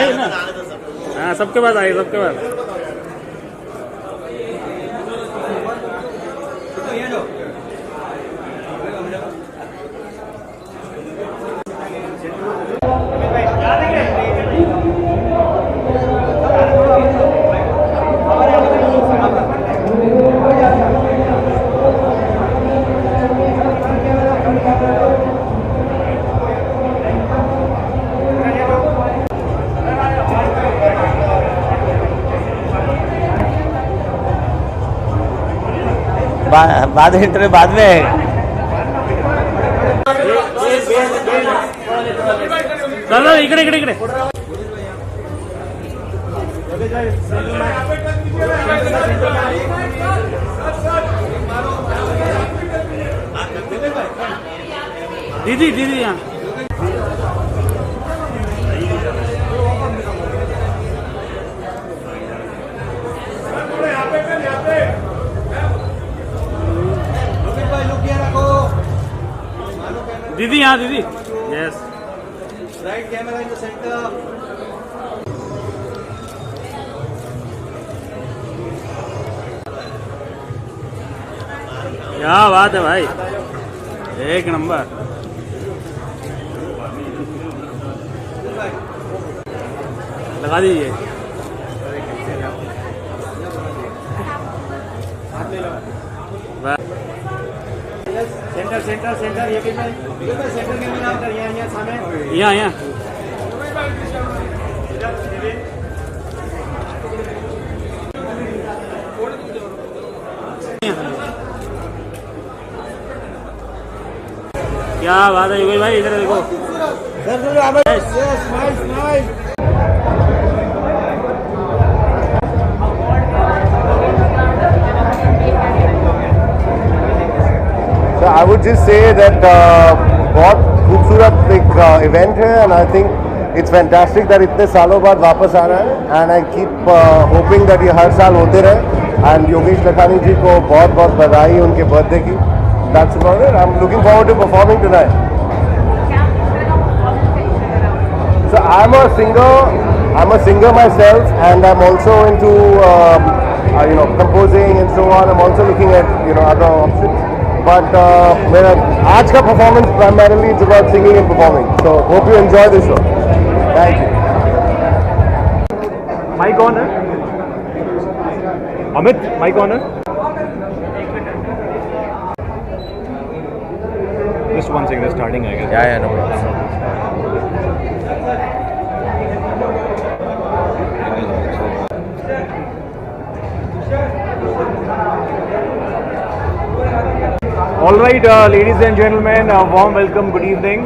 आई ना। हाँ सबके पास आई, सबके पास। बाद इंटरव्यू बाद में है। चलो इकडे इकडे इकडे। दीदी दीदी यहाँ दीदी, यहाँ दीदी। Yes right camera in the centre. क्या बात है भाई, एक नंबर। लगा दीजिए। सेंटर सेंटर सेंटर ये भी मैं सेंटर कैमरा उधर यहाँ सामने यहाँ यहाँ क्या बात है योगेश भाई, इधर देखो। So I would just say that बहुत खूबसूरत एक इवेंट है and I think it's fantastic that इतने सालों बाद वापस आ रहा है and I keep hoping that ये हर साल होते रहे and योगेश लखानी जी को बहुत बहुत बधाई उनके बर्थडे की। That's about it. I'm looking forward to performing tonight. So I'm a singer myself and I'm also into composing and so on. I'm also looking at other options. But मेरा आज का performance primarily it's about singing and performing. So hope you enjoy the show. Thank you. Mike on है Amit, mike on है। Just one second, they're starting, I guess. Yeah, no problem. All right, ladies and gentlemen, warm welcome, good evening.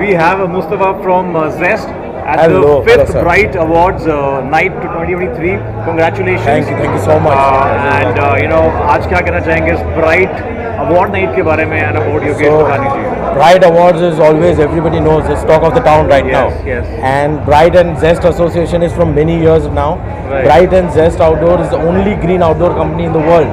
We have Mustafa from Zest at Hello, the 5th hello, sir. Bright Awards night 2023. Congratulations. Thank you so much. And आज क्या कहना चाहेंगे इस Bright Award night के बारे में and about Yogesh Lakhani ji? Bright Awards is always, everybody knows, it's talk of the town right now. Yes. And Bright and Zest Association is from many years now. Right. Bright and Zest Outdoor is the only green outdoor company in the world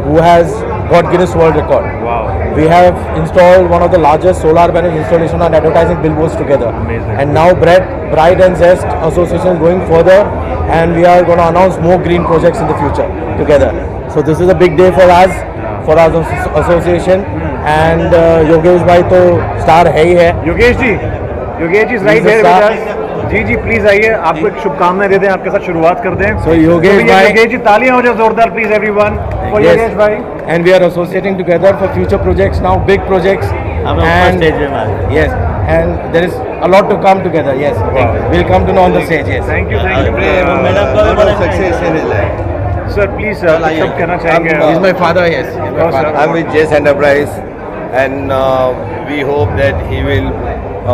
who has got Guinness World Record. Wow. We have installed one of the largest solar panel installation and advertising billboards together. Amazing. And now Bright and Zest Association is going further and we are going to announce more green projects in the future together. So this is a big day for us, for our association. And Yogesh bhai to star है ही है. Yogesh ji is right He's a here star. with us. Ji please आइए, आपको एक शुभकामनाएं दे दें, आपके साथ शुरुआत कर दें। So योगेश भाई, योगेश जी तालियां हो जाए जोरदार please everyone for Yes. Yogesh भाई। And we are associating together for future projects now, big projects. And yes, and there is a lot to come together. Yes, Wow. we'll come to know on the stage. Yes. Thank you sir, please सब कहना चाहेंगे। He's my father. Yes. He's my father. I'm with Jess Enterprise, and we hope that he will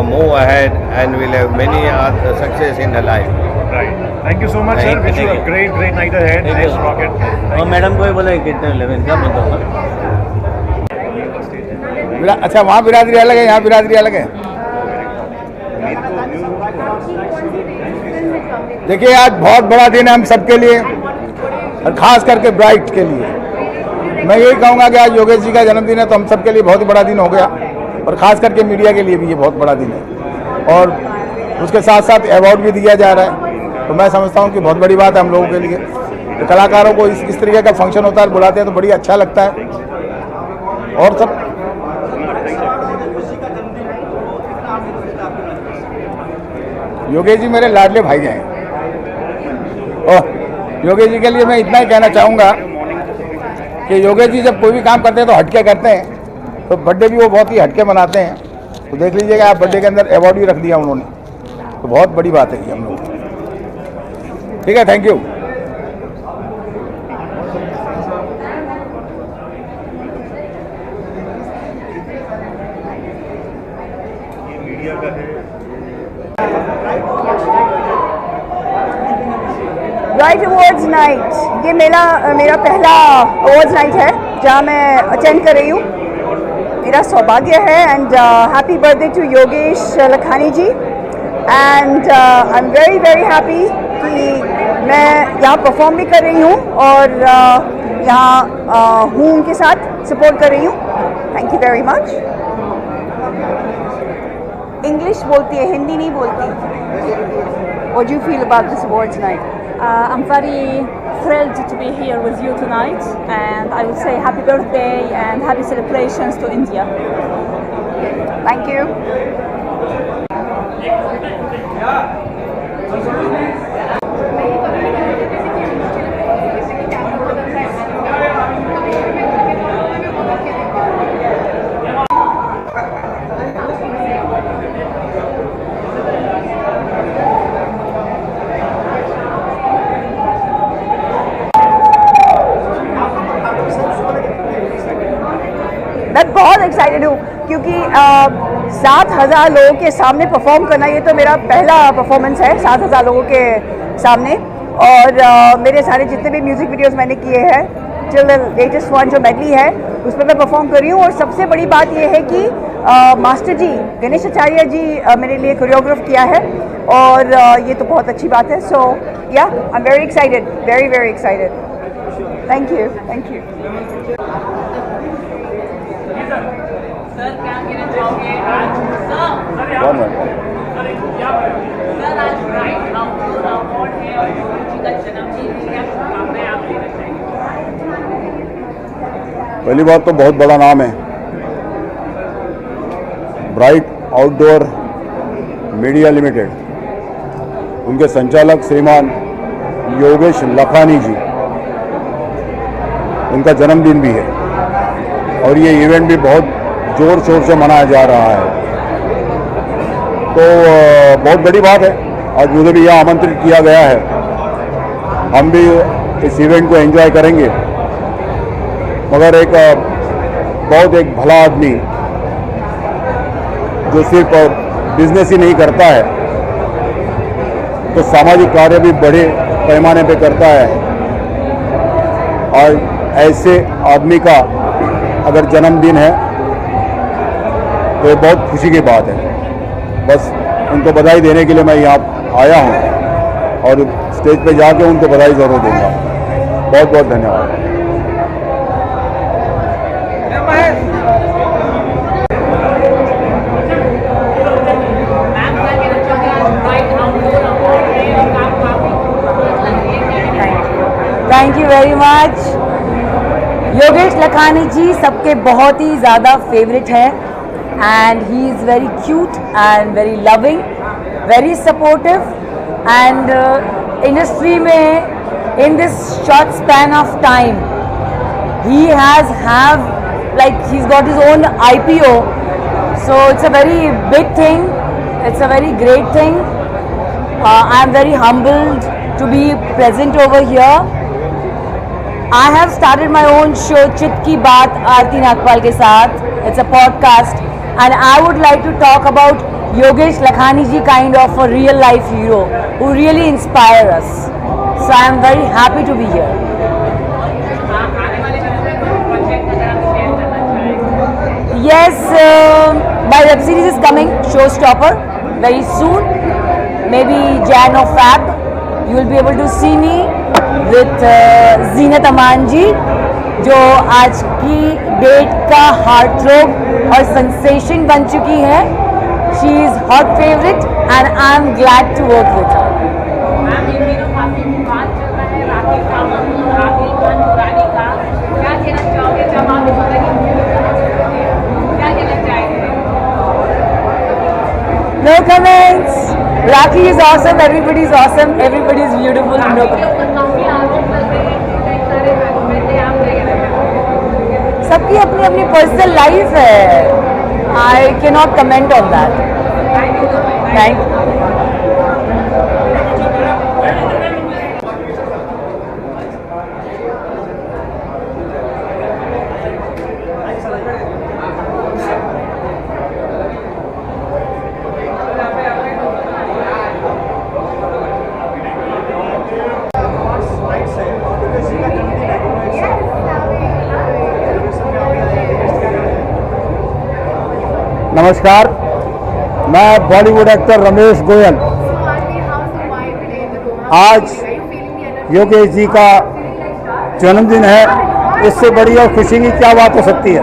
move ahead and will have many other success in the life. Right, thank you so much sir, wish you a great night ahead, nice rocket. और madam को बोला कितने 11 क्या बोलता हूँ। अच्छा, वहाँ बिरादरी अलग है, यहाँ बिरादरी अलग है। देखिए आज बहुत बड़ा दिन है हम सबके लिए और खास करके ब्राइट के लिए। मैं यही कहूँगा कि आज योगेश जी का जन्मदिन है तो हम सबके लिए बहुत ही बड़ा दिन हो गया और ख़ास करके मीडिया के लिए भी ये बहुत बड़ा दिन है। और उसके साथ साथ अवार्ड भी दिया जा रहा है, तो मैं समझता हूँ कि बहुत बड़ी बात है हम लोगों के लिए। तो कलाकारों को इस तरीके का फंक्शन होता है, बुलाते हैं तो बड़ी अच्छा लगता है। और सब योगेश जी मेरे लाडले भाई हैं, और योगेश जी के लिए मैं इतना ही कहना चाहूँगा कि योगेश जी जब कोई भी काम करते हैं तो हटके करते हैं, तो बर्थडे भी वो बहुत ही हटके मनाते हैं। तो देख लीजिएगा आप, बर्थडे के अंदर अवार्ड भी रख दिया उन्होंने, तो बहुत बड़ी बात है ये हम लोग। ठीक है, thank you. Bright awards night, ये मेरा पहला अवार्ड्स नाइट है जहाँ मैं अटेंड कर रही हूँ। मेरा सौभाग्य है and happy birthday to Yogesh Lakhani ji. And I am very very happy कि मैं यहाँ परफॉर्म भी कर रही हूँ और यहाँ हूँ उनके साथ सपोर्ट कर रही हूँ। Thank you very much. English बोलती है, हिंदी नहीं बोलती। What do you feel about this awards night? I'm very thrilled to be here with you tonight, and I would say happy birthday and happy celebrations to India. Thank you. मैं बहुत excited हूँ क्योंकि 7,000 लोगों के सामने perform करना, ये तो मेरा पहला परफॉर्मेंस है 7,000 लोगों के सामने। और मेरे सारे जितने भी म्यूज़िक वीडियोस मैंने किए हैं, टिल द लेटेस्ट वन जो मेडली है उस पर मैं परफॉर्म कर रही हूँ। और सबसे बड़ी बात ये है कि मास्टर जी गणेश आचार्य जी मेरे लिए कोरियोग्राफ किया है, और ये तो बहुत अच्छी बात है। सो या आई am very excited, very very excited. Thank you, thank you. पहली बात तो बहुत बड़ा नाम है, ब्राइट आउटडोर मीडिया लिमिटेड, उनके संचालक श्रीमान योगेश लखानी जी, उनका जन्मदिन भी है और ये इवेंट भी बहुत जोर शोर से मनाया जा रहा है। तो बहुत बड़ी बात है, आज मुझे भी यहाँ आमंत्रित किया गया है। हम भी इस इवेंट को एंजॉय करेंगे, मगर एक भला आदमी जो सिर्फ बिजनेस ही नहीं करता है, तो सामाजिक कार्य भी बड़े पैमाने पे करता है। और ऐसे आदमी का अगर जन्मदिन है तो ये बहुत खुशी की बात है। बस उनको बधाई देने के लिए मैं यहाँ आया हूँ और स्टेज पे जाके उनको बधाई ज़रूर दूँगा। बहुत बहुत धन्यवाद। Thank you very much. Yogesh Lakhani ji सबके बहुत ही ज़्यादा फेवरेट है, and he is very cute and very loving, very supportive, and industry में in this short span of time he has he's got his own IPO, so it's a very big thing, it's a very great thing. I am very humbled to be present over here. I have started my own show चित की बात आरती नागपाल के साथ. It's a podcast and I would like to talk about Yogesh Lakhani ji, kind of a real life hero who really inspire us. So I am very happy to be here. Yes, my web series is coming, Showstopper, very soon, maybe Jan or Feb. You will be able to see me with Zeenat Aman जी, जो आज की date का heart थ्रोब और sensation बन चुकी है. She is hot favourite and I'm glad to work with her. Ma'am इन दिनों काफी विवाद चल रहा है राखी का रानी का क्या कहना चाहोगे जब आप क्या कहना चाहेंगे? No comments. Rakhi is awesome. Everybody is awesome. Everybody is beautiful. No comments. काफी आरोप लग रहे हैं कई सारे बैठे आप सबकी अपनी अपनी पर्सनल लाइफ है. I cannot comment on that. Thank you. नमस्कार, मैं बॉलीवुड एक्टर रमेश गोयल। आज योगेश जी का जन्मदिन है, इससे बड़ी और खुशी की क्या बात हो सकती है।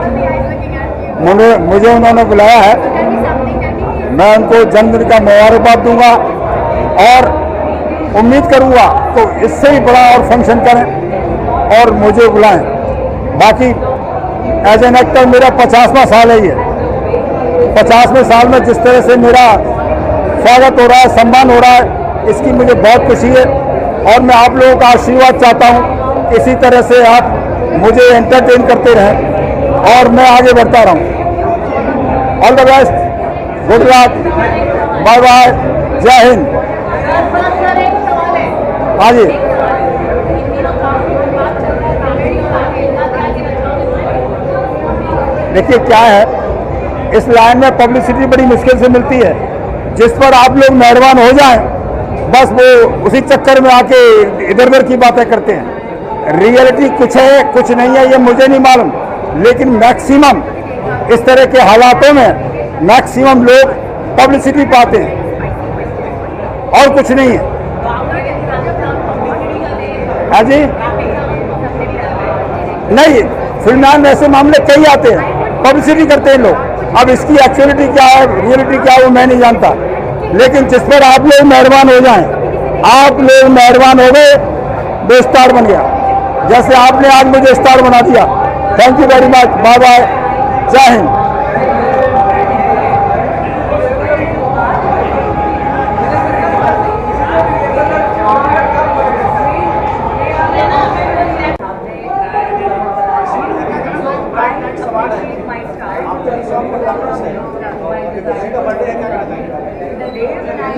मुझे उन्होंने बुलाया है, मैं उनको जन्मदिन का मुबारकबाद दूंगा और उम्मीद करूंगा तो इससे भी बड़ा और फंक्शन करें और मुझे बुलाएं। बाकी एज एन एक्टर मेरा 50वां साल है ये। 50वें साल में जिस तरह से मेरा स्वागत हो रहा है, सम्मान हो रहा है, इसकी मुझे बहुत खुशी है और मैं आप लोगों का आशीर्वाद चाहता हूं। इसी तरह से आप मुझे एंटरटेन करते रहें और मैं आगे बढ़ता रहूं। All the best, good luck, bye bye, जय हिंद। हाँ जी, देखिए क्या है, इस लाइन में पब्लिसिटी बड़ी मुश्किल से मिलती है। जिस पर आप लोग मेहरबान हो जाएं, बस वो उसी चक्कर में आके इधर उधर की बातें करते हैं। रियलिटी कुछ है कुछ नहीं है ये मुझे नहीं मालूम, लेकिन मैक्सिमम इस तरह के हालातों में मैक्सिमम लोग पब्लिसिटी पाते हैं और कुछ नहीं है। हाँ जी, नहीं, फिल्म में ऐसे मामले कई आते हैं, पब्लिसिटी करते हैं लोग। अब इसकी एक्चुअलिटी क्या है, रियलिटी क्या है, वो मैं नहीं जानता, लेकिन जिस पर आप लोग मेहरबान हो जाएं, आप लोग मेहरबान हो गए, वो स्टार बन गया, जैसे आपने आज मुझे स्टार बना दिया। Thank you very much, bye bye, जय हिंद।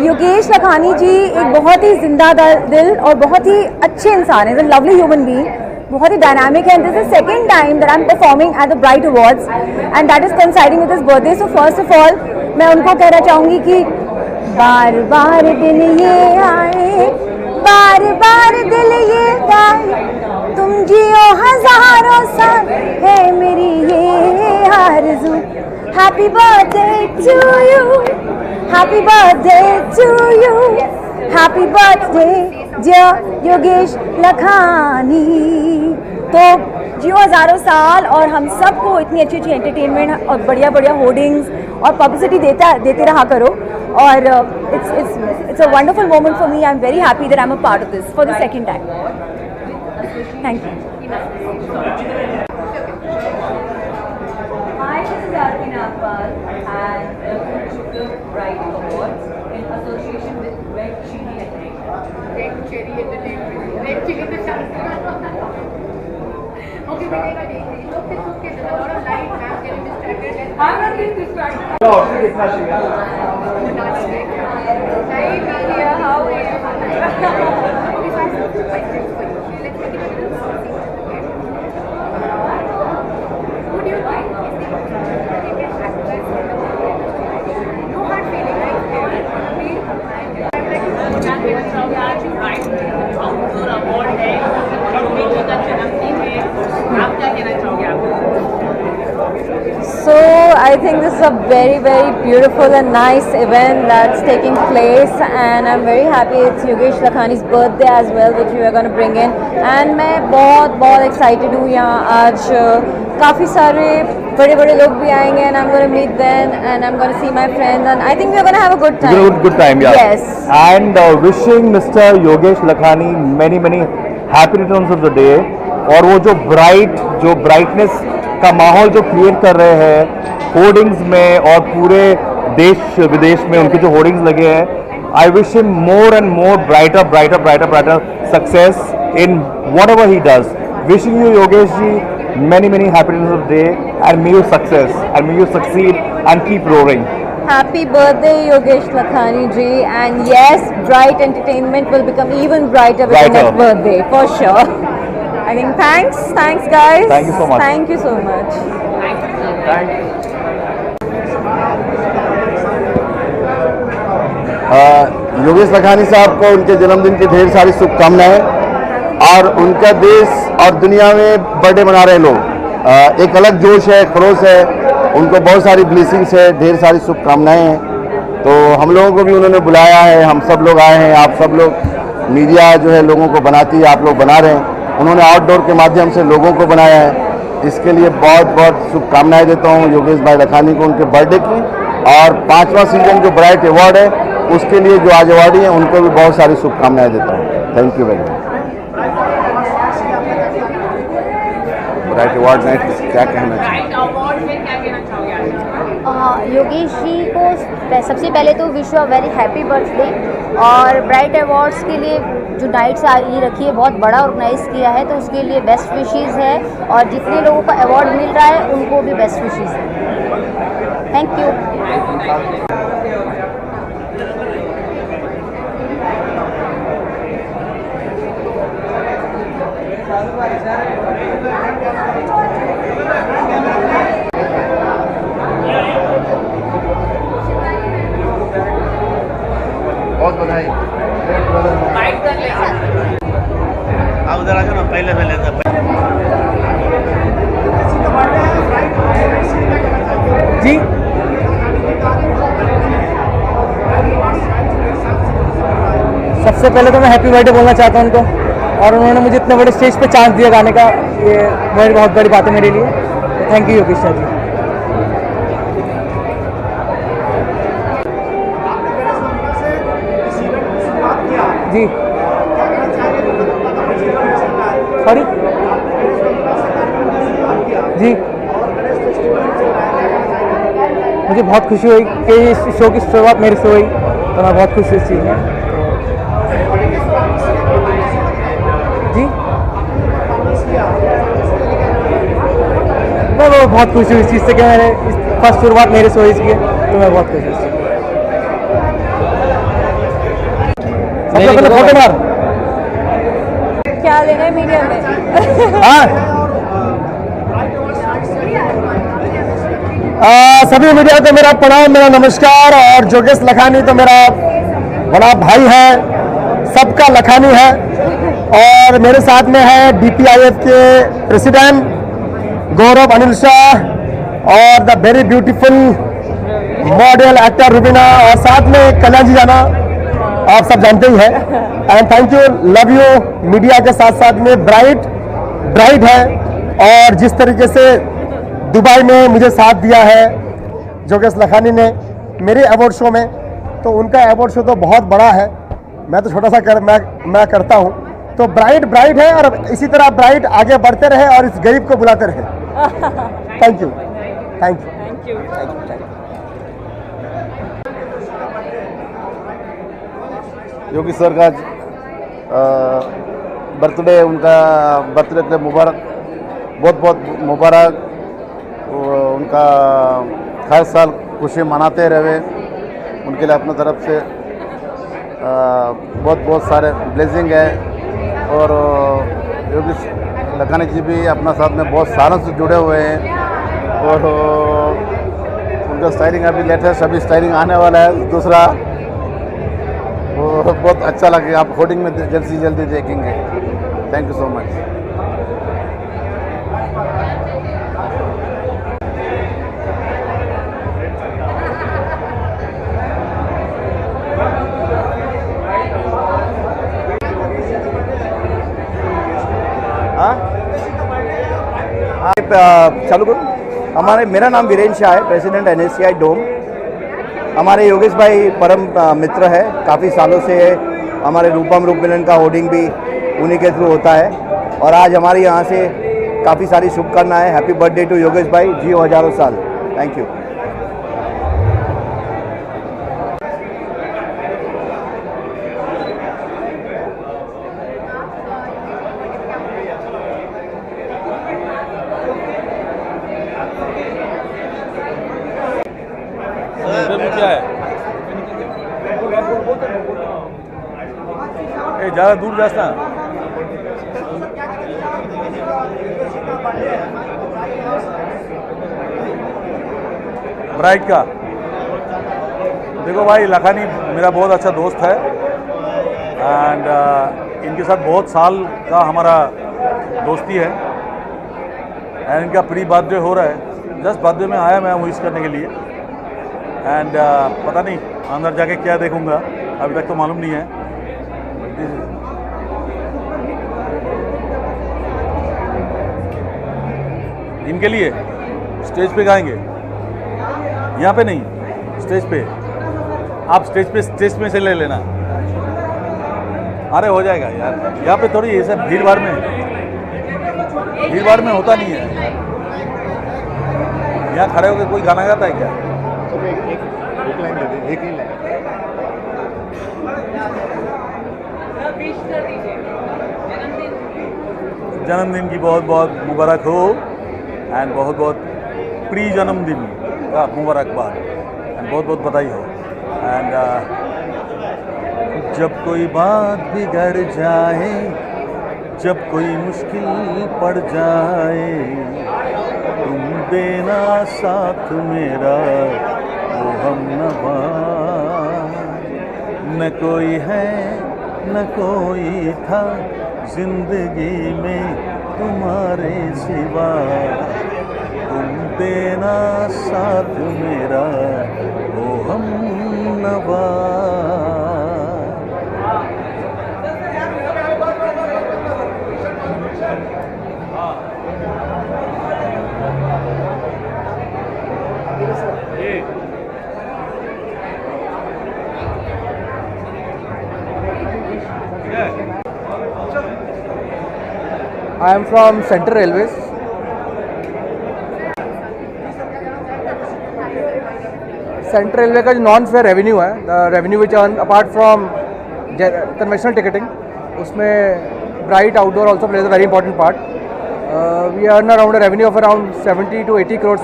योगेश लखानी जी एक बहुत ही जिंदा दिल और बहुत ही अच्छे इंसान है, लवली ह्यूमन बीइंग, बहुत ही डायनामिक है। This is second time that I am performing at the bright awards and that is coinciding with his birthday. So first of all मैं उनको कहना चाहूँगी कि बार बार दिन ये आए, बार बार दिल ये गाए, तुम जियो हजारों साल है मेरी ये आरज़ू। Happy birthday to you, happy birthday to you, happy birthday dear Yogesh Lakhani. तो जियो हजारों साल और हम सबको इतनी अच्छी अच्छी एंटरटेनमेंट और बढ़िया बढ़िया होर्डिंग्स और पब्लिसिटी देते रहा करो। और it's a wonderful moment for me. I am very happy that I am a part of this for the second time. Thank you. Hi, this is Arti Nagpal and welcome to the Bright Awards in association with Red Chilli Entertainment. Red Chilli Entertainment. Red Chilli the Okay, we take a day. It's okay, there's a lot of light, ma'am, getting distracted. I'm not getting distracted. Hi, Media, how are you? Okay, so I have two questions for you. Let's make it a little saucy. Okay? Who do you think is the biggest actress in the world? No hard feeling, right? I would like to know that आज bright outdoor award है, योगेश का जन्मदिन है, आप क्या कहना चाहोगे? आप So I think this is a very, very beautiful and nice event that's taking place, and I'm very happy it's Yogesh Lakhani's birthday as well, which we are going to bring in. And मैं बहुत excited हूँ यहाँ आज काफ़ी सारे बड़े लोग भी आएंगे, and I'm going to meet them, and I'm going to see my friends, and I think we're going to have a good time. Good time, yeah. Yes. And wishing Mr. Yogesh Lakhani many happy returns of the day. और वो जो brightness का माहौल जो create कर रहे हैं hoardings में और पूरे देश विदेश में उनके जो होर्डिंग्स लगे हैं, I wish him more and more brighter success in whatever he does. Wishing you Yogesh ji many happy returns of the day, and may you success and may you succeed and keep roaring. Happy birthday, Yogesh Lakhani ji, and yes, Bright Entertainment will become even brighter with the next birthday, for sure. I think thanks guys. Thank you so much. Thank you so much. Thank you. Yogesh Lakhani साहब को उनके जन्मदिन की ढेर सारी शुभकामनाएं, और उनका देश और दुनिया में बर्थडे मना रहे लोग, एक अलग जोश है, खरोश है, उनको बहुत सारी ब्लेसिंग्स है, ढेर सारी शुभकामनाएं हैं. तो हम लोगों को भी उन्होंने बुलाया है, हम सब लोग आए हैं, आप सब लोग मीडिया जो है लोगों को बनाती है, आप लोग बना रहे हैं. उन्होंने आउटडोर के माध्यम से लोगों को बनाया है, इसके लिए बहुत शुभकामनाएं देता हूं योगेश भाई लखानी को उनके बर्थडे की. और 5वां सीजन जो ब्राइट अवार्ड है उसके लिए जो आज अवार्डी हैं उनको भी बहुत सारी शुभकामनाएं देता हूँ. Thank you very much. Bright award night क्या कहना चाहिए? योगेश जी को सबसे पहले तो wish you very happy birthday. और ब्राइट अवार्ड्स के लिए जो नाइट्स ये रखी है बहुत बड़ा ऑर्गेनाइज किया है, तो उसके लिए बेस्ट विशेज़ है, और जितने लोगों को अवार्ड मिल रहा है उनको भी बेस्ट विशेज़ है. Thank you. बहुत बधाई. उधर आ जाओ ना, पहले जी. सबसे पहले तो मैं हैप्पी बर्थडे बोलना चाहता हूं उनको, और उन्होंने मुझे इतने बड़े स्टेज पे चांस दिया गाने का, ये बहुत बड़ी बात है मेरे लिए. Thank you Yogesh ji. जी सॉरी जी, मुझे बहुत खुशी हुई कि इस शो की शुरुआत मेरे से हुई, तो मैं बहुत खुश हुई इस चीज़ में. जी मैं बहुत खुश हुई इस चीज़ से कि मैंने फर्स्ट शुरुआत मेरे से हुई इसकी, तो मैं बहुत खुश हुई. सबसे पहले फोटो मार. क्या लेना है मीडिया में? सभी मीडिया को मेरा प्रणाम, मेरा नमस्कार. और योगेश लखानी तो मेरा बड़ा भाई है, सबका लखानी है. और मेरे साथ में है DPIF के प्रेसिडेंट गौरव अनिल शाह, और the very beautiful model actor Rubina, और साथ में कल्याण जी जाना आप सब जानते ही हैं. And thank you, love you. Media के साथ में ब्राइट है, और जिस तरीके से दुबई में मुझे साथ दिया है योगेश लखानी ने मेरे अवार्ड शो में, तो उनका अवार्ड शो तो बहुत बड़ा है, मैं तो छोटा सा मैं करता हूँ. तो ब्राइट है, और इसी तरह ब्राइट आगे बढ़ते रहे और इस गरीब को बुलाते रहे. Thank you. योगी सर का बर्थडे, उनका बर्थडे के मुबारक, बहुत मुबारक. उनका हर साल खुशी मनाते रहे, उनके लिए अपनी तरफ से बहुत सारे ब्लेसिंग है. और योगी लखानी जी भी अपना साथ में बहुत सालों से जुड़े हुए हैं, और उनका स्टाइलिंग अभी लेटेस्ट अभी स्टाइलिंग आने वाला है दूसरा, वो बहुत अच्छा लगे. आप होर्डिंग में जल्द से जल्दी देखेंगे. Thank you so much. चालू करूँ? मेरा नाम वीरेंद्र शाह है, प्रेसिडेंट NSCI डोम। हमारे योगेश भाई परम मित्र है, काफ़ी सालों से हमारे रूपम रूप मिलन का होर्डिंग भी उन्हीं के थ्रू होता है। और आज हमारे यहाँ से काफ़ी सारी शुभकामनाएं। हैप्पी बर्थडे टू योगेश भाई, जियो हजारों साल। Thank you. क्या है ज़्यादा दूर रास्ता ब्राइट का। देखो भाई, लखानी मेरा बहुत अच्छा दोस्त है एंड इनके साथ बहुत साल का हमारा दोस्ती है एंड इनका प्री बर्थडे हो रहा है। जस्ट बर्थडे में आया मैं विश करने के लिए एंड पता नहीं अंदर जाके क्या देखूंगा, अभी तक तो मालूम नहीं है। इनके लिए स्टेज पे गाएंगे, यहाँ पे नहीं, स्टेज पे। आप स्टेज में से ले लेना। अरे हो जाएगा यार, यहाँ पे थोड़ी ये सब भीड़ भाड़ में होता नहीं है। यहाँ खड़े होकर कोई गाना गाता है क्या? एक ही लाइन। जन्मदिन की बहुत बहुत मुबारक हो एंड बहुत बहुत प्री जन्मदिन का मुबारकबाद एंड बहुत बहुत बधाई हो। एंड जब कोई बात बिगड़ जाए, जब कोई मुश्किल पड़ जाए, तुम देना साथ मेरा ओ हमनवा। न कोई है न कोई था जिंदगी में तुम्हारे सिवा, तुम देना साथ मेरा ओ हमनवा। I am from Central Railways. Central Railway का जो नॉन फेयर रेवेन्यू है, the revenue which earn apart from conventional ticketing, उसमें Bright Outdoor also plays a very important part. We earn around a revenue of around 70 to 80 crores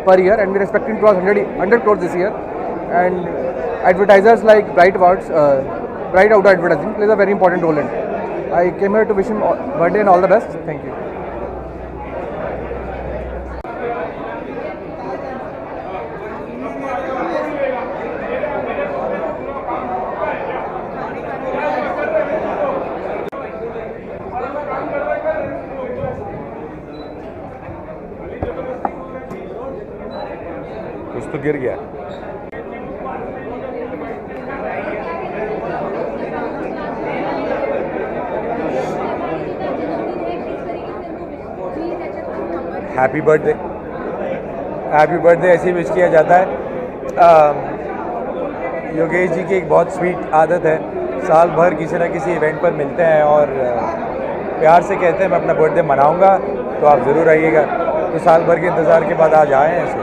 per year and we are expecting to cross 100 crores this year. And advertisers like Bright Awards, Bright Outdoor Advertising plays a very important role in it. I came here to wish him birthday and all the best. Thank you. कुछ तो गिर गया। Happy birthday ऐसे wish किया जाता है। योगेश जी की एक बहुत स्वीट आदत है, साल भर किसी न किसी इवेंट पर मिलते हैं और प्यार से कहते हैं मैं अपना बर्थडे मनाऊंगा तो आप ज़रूर आइएगा। तो साल भर के इंतज़ार के बाद आज आए हैं ऐसे,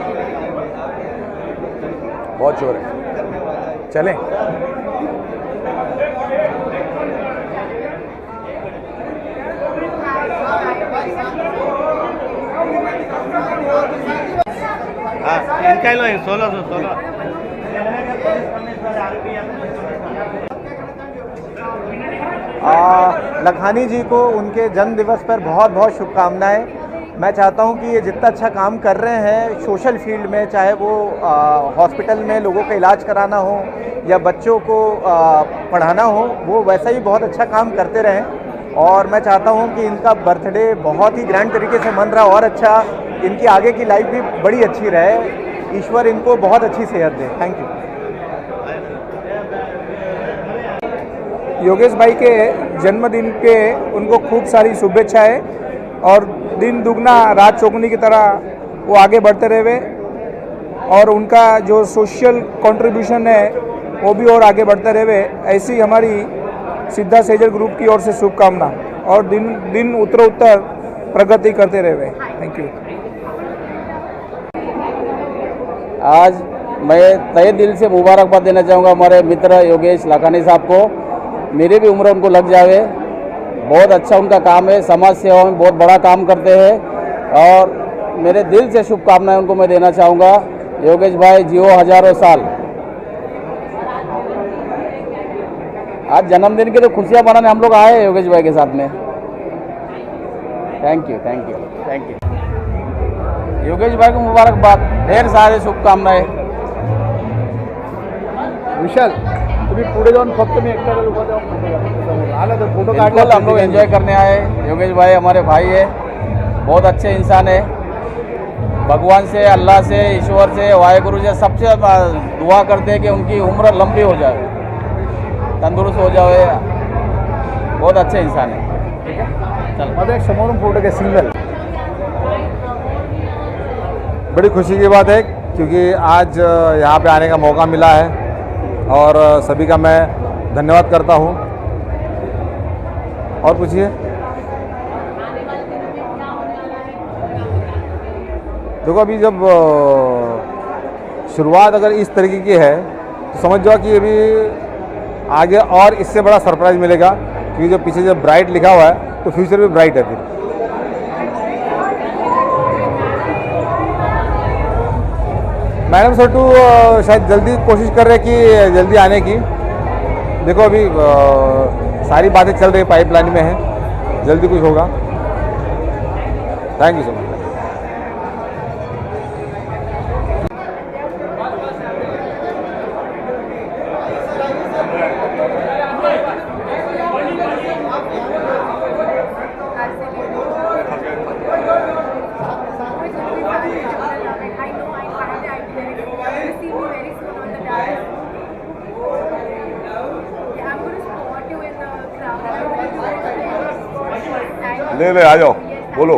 बहुत शोर है। चलें। इनका ही लो 1600 लखानी जी को उनके जन्म दिवस पर बहुत बहुत शुभकामनाएं। मैं चाहता हूं कि ये जितना अच्छा काम कर रहे हैं सोशल फील्ड में, चाहे वो हॉस्पिटल में लोगों का इलाज कराना हो या बच्चों को पढ़ाना हो, वो वैसा ही बहुत अच्छा काम करते रहें। और मैं चाहता हूं कि इनका बर्थडे बहुत ही ग्रैंड तरीके से मन रहा और अच्छा, इनकी आगे की लाइफ भी बड़ी अच्छी रहे। ईश्वर इनको बहुत अच्छी सेहत दे। Thank you. योगेश भाई के जन्मदिन पे उनको खूब सारी शुभेच्छाएं और दिन दुगना रात चौगुनी की तरह वो आगे बढ़ते रहे और उनका जो सोशल कंट्रीब्यूशन है वो भी और आगे बढ़ते रहे। ऐसी हमारी सिद्धा सेजल ग्रुप की ओर से शुभकामना और दिन दिन उत्तरोत्तर प्रगति करते रहे। Thank you. आज मैं तहे दिल से मुबारकबाद देना चाहूँगा हमारे मित्र योगेश लखानी साहब को। मेरी भी उम्र उनको लग जावे, बहुत अच्छा उनका काम है, समाज सेवा में बहुत बड़ा काम करते हैं और मेरे दिल से शुभकामनाएं उनको मैं देना चाहूँगा। योगेश भाई जियो हजारों साल। आज जन्मदिन की तो खुशियाँ मनाने हम लोग आए योगेश भाई के साथ में। Thank you thank you thank you. Yogesh भाई को मुबारकबाद, ढेर सारे शुभकामनाएं। विशाल तुम्ही पुढे जाऊन फक्त मी एकटा उभा जाऊन आला तर फोटो बिल्कुल हम लोग एंजॉय करने आए। योगेश भाई हमारे भाई है, बहुत अच्छे इंसान है। भगवान से, अल्लाह से, ईश्वर से, वाहेगुरु से सबसे दुआ करते हैं कि उनकी उम्र लंबी हो जाए, तंदुरुस्त हो जाए। बहुत अच्छे इंसान है। ठीक है, चल माझा एक समोरून फोटो घ्या सिंगल। बड़ी खुशी की बात है क्योंकि आज यहाँ पे आने का मौका मिला है और सभी का मैं धन्यवाद करता हूँ। और पूछिए। देखो अभी जब शुरुआत अगर इस तरीके की है तो समझ जाओ कि अभी आगे और इससे बड़ा सरप्राइज मिलेगा क्योंकि जो पीछे जब ब्राइट लिखा हुआ है तो फ्यूचर भी ब्राइट है। फिर मैडम सर टू शायद जल्दी कोशिश कर रहे कि जल्दी आने की। देखो अभी सारी बातें चल रही पाइपलाइन में है, जल्दी कुछ होगा। Thank you so much. ले ले आ जाओ, बोलो।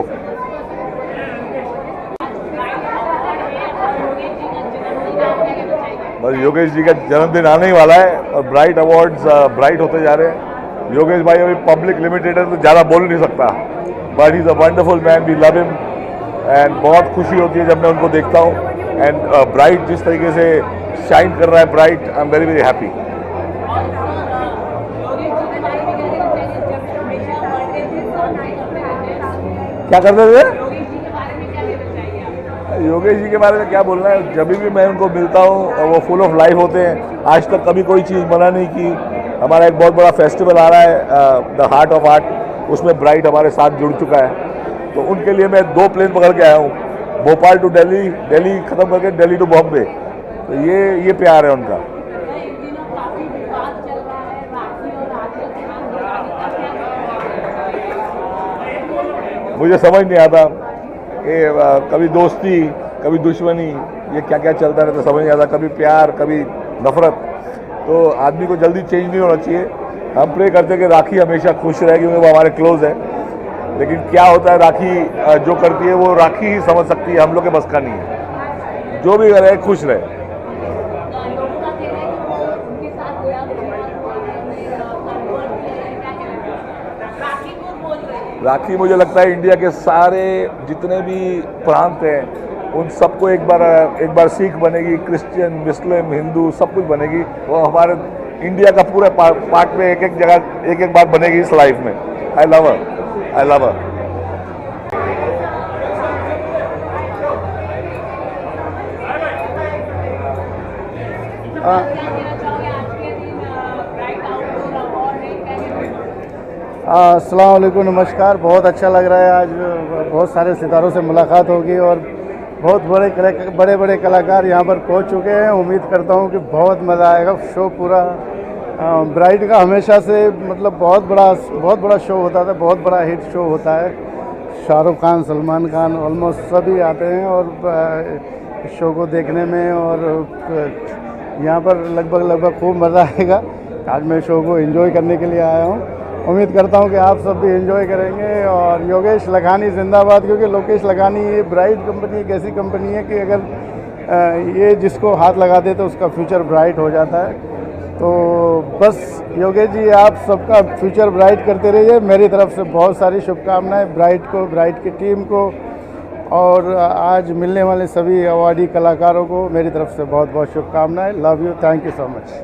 बस योगेश जी का जन्मदिन आने ही वाला है और ब्राइट अवार्ड्स ब्राइट होते जा रहे हैं। योगेश भाई अभी पब्लिक लिमिटेड है तो ज़्यादा बोल नहीं सकता, but he is a wonderful man, we love him and बहुत खुशी होती है जब मैं उनको देखता हूँ। एंड ब्राइट जिस तरीके से शाइन कर रहा है bright, I am very very happy. क्या करते थे? योगेश जी के बारे में क्या बोलना है, जब भी मैं उनको मिलता हूँ और वो फुल ऑफ लाइफ होते हैं। आज तक कभी कोई चीज़ मना नहीं की। हमारा एक बहुत बड़ा फेस्टिवल आ रहा है द हार्ट ऑफ आर्ट, उसमें ब्राइट हमारे साथ जुड़ चुका है। तो उनके लिए मैं 2 प्लेन पकड़ के आया हूँ, भोपाल टू दिल्ली, दिल्ली ख़त्म करके दिल्ली टू बॉम्बे। तो ये प्यार है उनका। मुझे समझ नहीं आता कि कभी दोस्ती कभी दुश्मनी, ये क्या क्या चलता रहता समझ नहीं आता। कभी प्यार कभी नफरत। तो आदमी को जल्दी चेंज नहीं होना चाहिए। हम प्रे करते हैं कि राखी हमेशा खुश रहे क्योंकि वो हमारे क्लोज है। लेकिन क्या होता है, राखी जो करती है वो राखी ही समझ सकती है, हम लोग के बस का नहीं है। जो भी रहे खुश रहे। राखी मुझे लगता है इंडिया के सारे जितने भी प्रांत हैं उन सबको एक बार सीख बनेगी, क्रिश्चियन, मुस्लिम, हिंदू सब कुछ बनेगी। वो हमारे इंडिया का पूरे पार्ट में एक एक जगह एक बार बनेगी इस लाइफ में। I love her, I love हर। अस्सलाम वालेकुम, नमस्कार। बहुत अच्छा लग रहा है, आज बहुत सारे सितारों से मुलाकात होगी और बहुत बड़े बड़े कलाकार यहाँ पर पहुँच चुके हैं। उम्मीद करता हूँ कि बहुत मज़ा आएगा। शो पूरा ब्राइट का हमेशा से मतलब बहुत बड़ा शो होता था, बहुत बड़ा हिट शो होता है। शाहरुख खान, सलमान खान ऑलमोस्ट सभी आते हैं और इस शो को देखने में, और यहाँ पर लगभग खूब मज़ा आएगा। आज मैं शो को एंजॉय करने के लिए आया हूँ उम्मीद करता हूँ कि आप सब भी एंजॉय करेंगे। और योगेश लखानी जिंदाबाद, क्योंकि लोकेश लखानी ये ब्राइट कंपनी एक ऐसी कंपनी है कि अगर ये जिसको हाथ लगा दे तो उसका फ्यूचर ब्राइट हो जाता है। तो बस योगेश जी आप सबका फ्यूचर ब्राइट करते रहिए। मेरी तरफ से बहुत सारी शुभकामनाएं ब्राइट को, ब्राइट की टीम को, और आज मिलने वाले सभी अवार्डी कलाकारों को मेरी तरफ से बहुत बहुत शुभकामनाएं। Love you, thank you so much.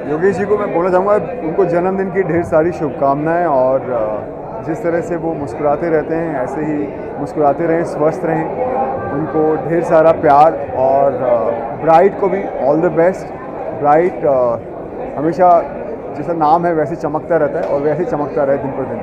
Yogesh ji को मैं बोलना चाहूँगा उनको जन्मदिन की ढेर सारी शुभकामनाएं, और जिस तरह से वो मुस्कुराते रहते हैं ऐसे ही मुस्कुराते रहें, स्वस्थ रहें। उनको ढेर सारा प्यार, और ब्राइट को भी ऑल द बेस्ट। ब्राइट हमेशा जैसा नाम है वैसे चमकता रहता है, और वैसे ही चमकता रहे दिन पर दिन।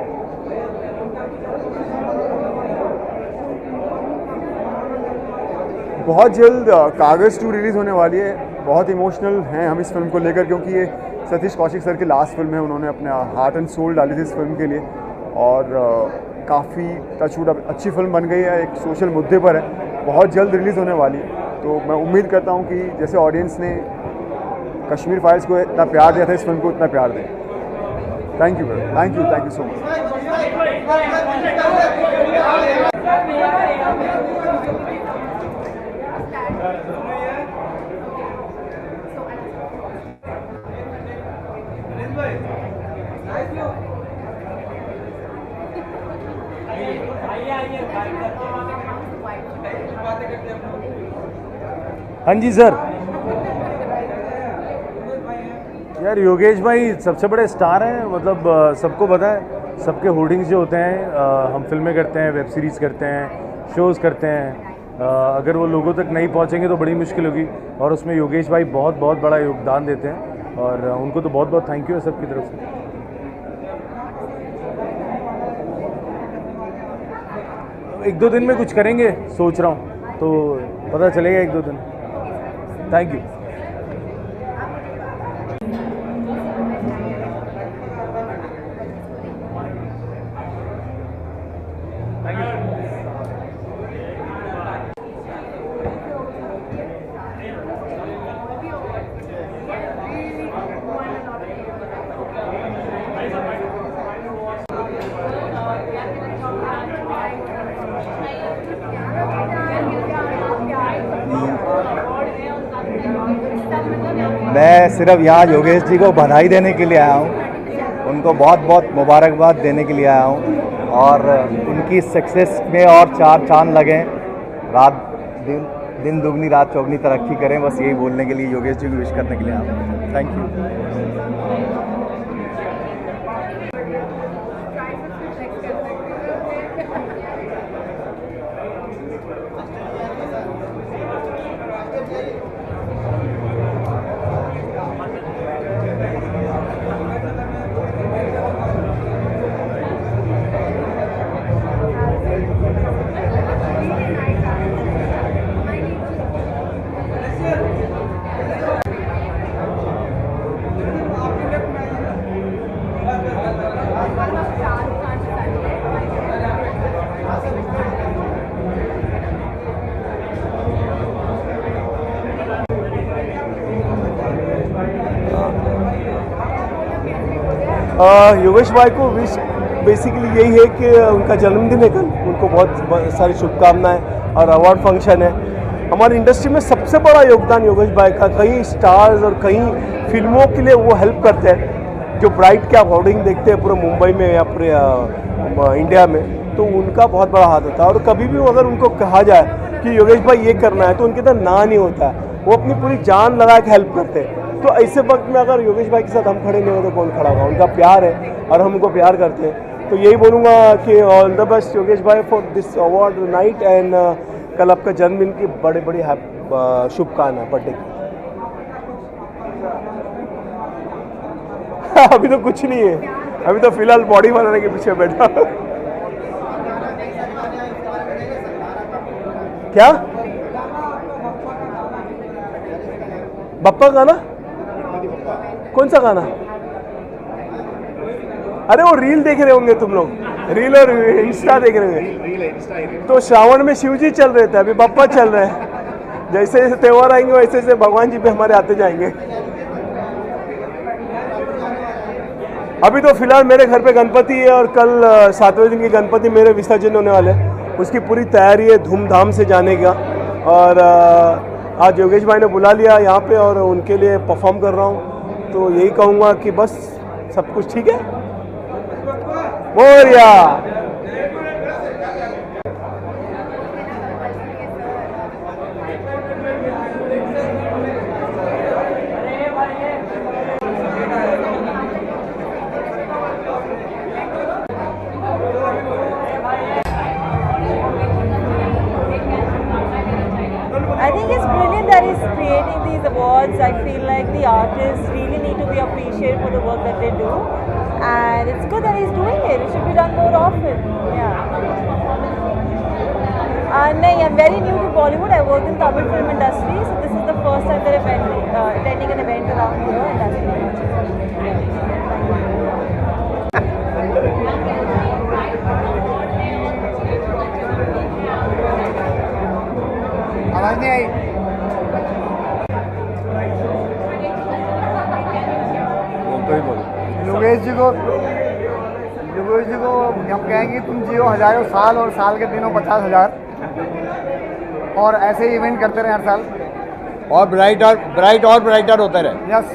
बहुत जल्द कागज़ 2 रिलीज़ होने वाली है। बहुत इमोशनल हैं हम इस फिल्म को लेकर, क्योंकि ये सतीश कौशिक सर की लास्ट फिल्म है। उन्होंने अपने हार्ट एंड सोल डाली थी इस फिल्म के लिए, और काफ़ी टचवुड अच्छी फिल्म बन गई है, एक सोशल मुद्दे पर है। बहुत जल्द रिलीज़ होने वाली है। तो मैं उम्मीद करता हूँ कि जैसे ऑडियंस ने कश्मीर फाइल्स को इतना प्यार दिया था, इस फिल्म को इतना प्यार दें। Thank you so much. हाँ जी सर। यार योगेश भाई सबसे बड़े स्टार हैं, मतलब सबको पता है। सबके होर्डिंग्स जो होते हैं, हम फिल्में करते हैं, वेब सीरीज़ करते हैं, शोज़ करते हैं, अगर वो लोगों तक नहीं पहुंचेंगे तो बड़ी मुश्किल होगी, और उसमें योगेश भाई बहुत बहुत बड़ा योगदान देते हैं, और उनको तो बहुत बहुत थैंक यू है सबकी तरफ से। एक दो दिन में कुछ करेंगे सोच रहा हूँ, तो पता चलेगा एक दो दिन। Thank you. मैं सिर्फ यहाँ योगेश जी को बधाई देने के लिए आया हूँ, उनको बहुत बहुत मुबारकबाद देने के लिए आया हूँ, और उनकी सक्सेस में और 4 चांद लगें, दिन दुगनी रात चौगनी तरक्की करें, बस यही बोलने के लिए, योगेश जी को विश करने के लिए आया हूँ। Thank you. योगेश भाई को विश बेसिकली यही है कि उनका जन्मदिन है कल, उनको बहुत सारी शुभकामनाएं, और अवार्ड फंक्शन है। हमारी इंडस्ट्री में सबसे बड़ा योगदान योगेश भाई का, कई स्टार्स और कई फिल्मों के लिए वो हेल्प करते हैं। जो ब्राइट क्या होर्डिंग देखते हैं पूरे मुंबई में या पूरे इंडिया में, तो उनका बहुत बड़ा हाथ होता है। और कभी भी अगर उनको कहा जाए कि योगेश भाई ये करना है तो उनके अंदर ना नहीं होता है, वो अपनी पूरी जान लगा के हेल्प करते हैं। तो ऐसे वक्त में अगर योगेश भाई के साथ हम खड़े नहीं हो तो कौन खड़ा होगा? उनका प्यार है और हम उनको प्यार करते हैं। तो यही बोलूँगा कि ऑल द बेस्ट योगेश भाई for this award night and कल आपका जन्मदिन की बड़ी बड़ी शुभकामनाएं बर्थडे की। अभी तो कुछ नहीं है, अभी तो फिलहाल बॉडी बनाने के पीछे बैठा। क्या बप्पा गाना? कौन सा गाना? अरे वो रील देख रहे होंगे तुम लोग, रील और इंस्टा देख रहे होंगे। तो श्रावण में शिव जी चल रहे थे, अभी बप्पा चल रहे हैं। जैसे जैसे त्योहार आएंगे वैसे वैसे भगवान जी पे हमारे आते जाएंगे। अभी तो फिलहाल मेरे घर पे गणपति है और कल 7वें दिन की गणपति मेरे विसर्जन होने वाले, उसकी पूरी तैयारी है धूमधाम से जाने का। और आज योगेश भाई ने बुला लिया यहाँ पे और उनके लिए परफॉर्म कर रहा हूँ। तो यही कहूँगा कि बस सब कुछ ठीक है। Moriya I think it's brilliant that he's creating these awards. I feel like the artists really need to be appreciated for the work that they do, and it's good that he's doing it. It should be done more often. Yeah. No, I'm very new to Bollywood. I work in Tamil film industry, so this is the first time that I'm attending an event around here, and that's really much. आवाज नहीं आई। योगेश जी को हम कहेंगे तुम जियो हजारों साल और साल के दिनों 50,000 और ऐसे ही इवेंट करते रहे हर साल और ब्राइटर होते रहे। यस।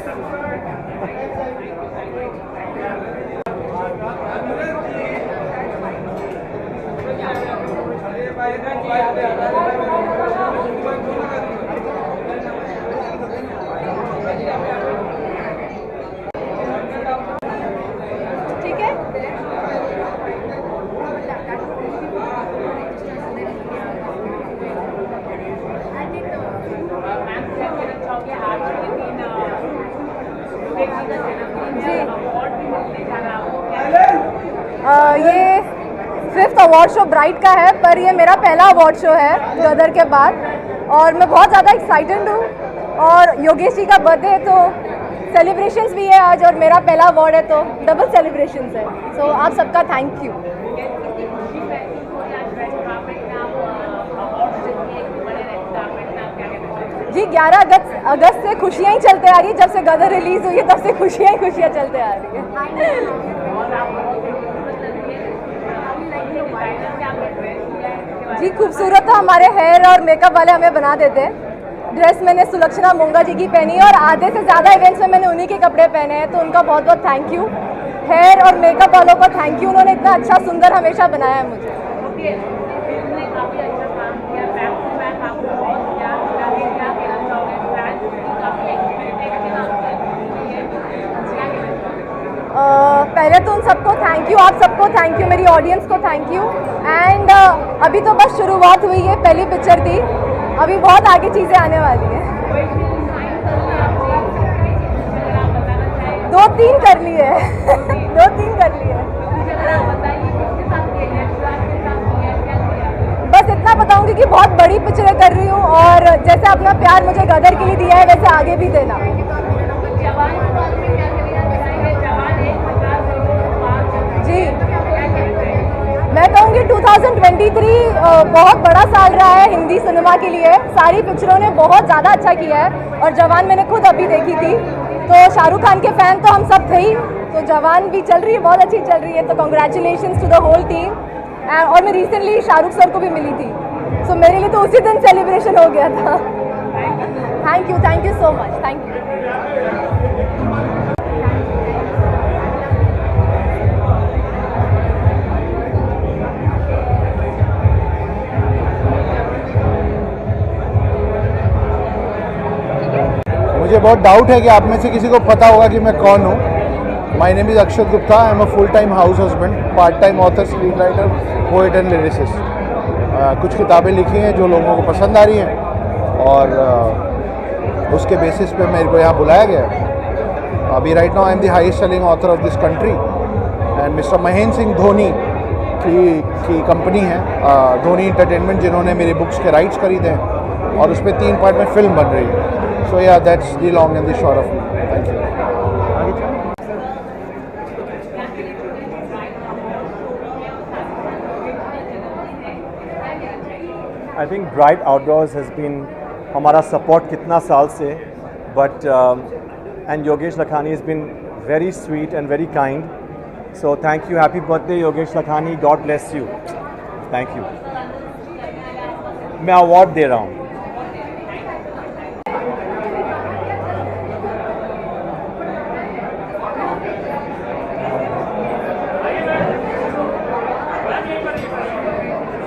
ठीक है। ये 5th अवार्ड शो ब्राइट का है, पर ये मेरा पहला अवार्ड शो है गदर के बाद, और मैं बहुत ज़्यादा एक्साइटेड हूँ। और योगेश जी का बर्थडे है तो सेलिब्रेशंस भी है आज, और मेरा पहला अवार्ड है तो डबल सेलिब्रेशंस है। सो आप सबका थैंक यू। जी 11 अगस्त से खुशियाँ ही चलते आ रही है। जब से गदर रिलीज हुई है तब से खुशियाँ ही खुशियाँ चलते आ रही है। जी खूबसूरत तो हमारे हेयर और मेकअप वाले हमें बना देते हैं। ड्रेस मैंने सुलक्षणा मोंगा जी की पहनी है और आधे से ज़्यादा इवेंट्स में मैंने उन्हीं के कपड़े पहने हैं, तो उनका बहुत बहुत थैंक यू। हेयर और मेकअप वालों को थैंक यू, उन्होंने इतना अच्छा सुंदर हमेशा बनाया है मुझे। पहले तो उन सबको थैंक यू, आप सबको थैंक यू, मेरी ऑडियंस को थैंक यू। एंड अभी तो बस शुरुआत हुई है, पहली पिक्चर थी, अभी बहुत आगे चीज़ें आने वाली हैं। 2-3 कर ली है 2-3 कर ली है। बस इतना बताऊंगी कि बहुत बड़ी पिक्चरें कर रही हूँ, और जैसे अपना प्यार मुझे गदर के लिए दिया है वैसे आगे भी देना। जी मैं कहूँगी 2023 बहुत बड़ा साल रहा है हिंदी सिनेमा के लिए। सारी पिक्चरों ने बहुत ज़्यादा अच्छा किया है, और जवान मैंने खुद अभी देखी थी, तो शाहरुख खान के फ़ैन तो हम सब थे ही, तो जवान भी चल रही है, बहुत अच्छी चल रही है। तो congratulations to the whole team. और मैं रिसेंटली शाहरुख सर को भी मिली थी, सो मेरे लिए तो उसी दिन सेलिब्रेशन हो गया था। Thank you so much, thank you. मुझे बहुत डाउट है कि आप में से किसी को पता होगा कि मैं कौन हूँ। My name is Akshat Gupta, I am a full time house husband, part time author, screen writer, poet and lyricist. कुछ किताबें लिखी हैं जो लोगों को पसंद आ रही हैं और उसके बेसिस पे मेरे को यहाँ बुलाया गया है। अभी right now I am the highest selling author of this country and mister Mahendra Singh Dhoni की कंपनी है धोनी एंटरटेनमेंट, जिन्होंने मेरी बुक्स के राइट्स खरीदे हैं और उस पर 3 पार्ट में फिल्म बन रही है। So yeah that's the long and the short of me. Thank you. I think Bright Outdoors has been हमारा सपोर्ट कितना साल से, but and Yogesh Lakhani has been very sweet and very kind. So thank you, happy birthday Yogesh Lakhani, God bless you, thank you. मैं award दे रहा हूँ।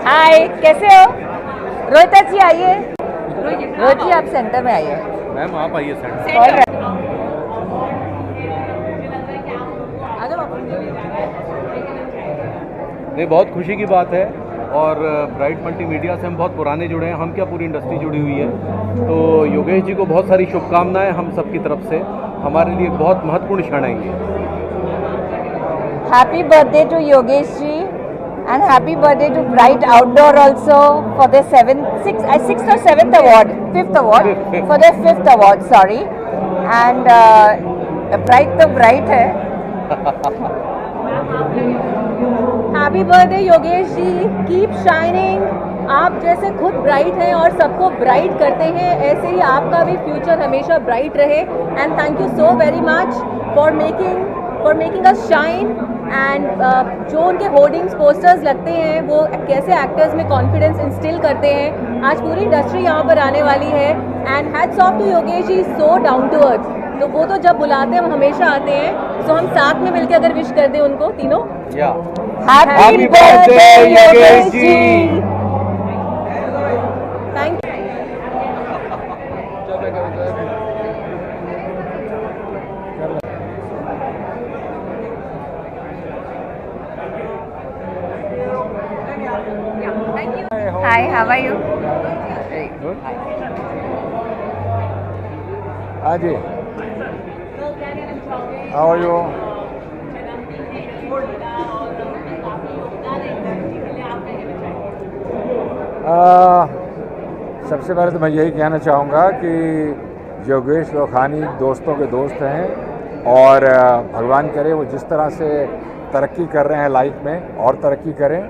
हाय, कैसे हो? रोहिता जी आइए। रोहित जी आप सेंटर में आइए। मैम आप आइए सेंटर। नहीं, बहुत खुशी की बात है और ब्राइट मल्टीमीडिया से हम बहुत पुराने जुड़े हैं, हम क्या पूरी इंडस्ट्री जुड़ी हुई है। तो योगेश जी को बहुत सारी शुभकामनाएं हम सबकी तरफ से, हमारे लिए बहुत महत्वपूर्ण क्षण है ये। Happy birthday to Yogesh ji and happy birthday to Bright Outdoor also for their 6th or 7th award, 5th award, for their 5th award, sorry. And Bright तो Bright है। हैप्पी बर्थडे योगेश जी, कीप शाइनिंग। आप जैसे खुद ब्राइट हैं और सबको bright करते हैं, ऐसे ही आपका भी फ्यूचर हमेशा ब्राइट रहे। And thank you so very much for making us shine. And जो उनके होर्डिंग्स पोस्टर्स लगते हैं वो कैसे एक्टर्स में कॉन्फिडेंस इंस्टिल करते हैं। आज पूरी इंडस्ट्री यहाँ पर आने वाली है and hats off to Yogesh ji, so down to earth. तो वो तो जब बुलाते हैं हम हमेशा आते हैं। सो हम साथ में मिलकर अगर विश कर दें उनको तीनों, happy birthday Yogesh ji. Thank you. Hi, how are you? Good. Aji, how are you? सबसे पहले तो मैं यही कहना चाहूँगा कि योगेश लखानी दोस्तों के दोस्त हैं और भगवान करे वो जिस तरह से तरक्की कर रहे हैं लाइफ में और तरक्की करें।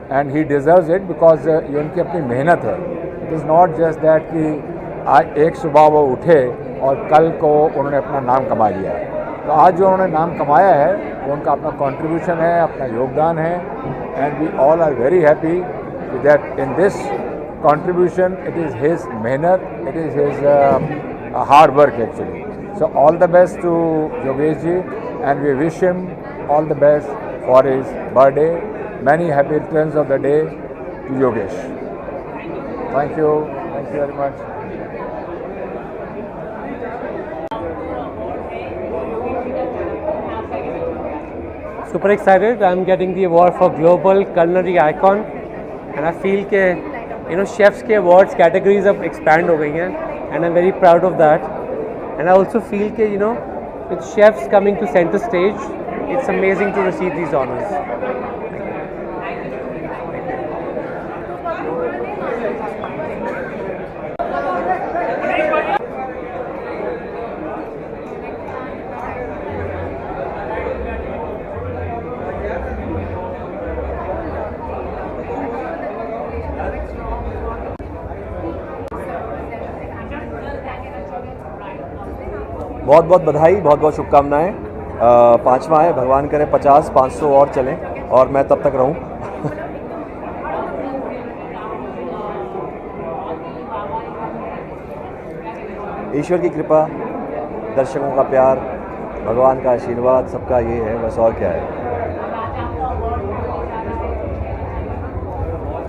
And he deserves it because ये उनकी अपनी मेहनत है। It is not just that कि आज एक सुबह वो उठे और कल को उन्होंने अपना नाम कमा लिया है। तो आज जो उन्होंने नाम कमाया है वो उनका अपना कंट्रीब्यूशन है, अपना योगदान है। And we all are very happy that in this contribution it is his मेहनत, it is his hard work actually. So all the best to Yogesh ji and we wish him all the best for his birthday. Many happy returns of the day to Yogesh. Thank you very much. Super excited. I'm getting the award for Global Culinary Icon, and I feel के chefs के awards categories अब expand हो गई हैं, and I'm very proud of that. And I also feel के with chefs coming to center stage, it's amazing to receive these honors. बहुत बहुत बधाई, बहुत बहुत शुभकामनाएं। 5वां है, भगवान करे 50, 500 और चलें और मैं तब तक रहूं। ईश्वर की कृपा, दर्शकों का प्यार, भगवान का आशीर्वाद, सबका ये है, बस और क्या है।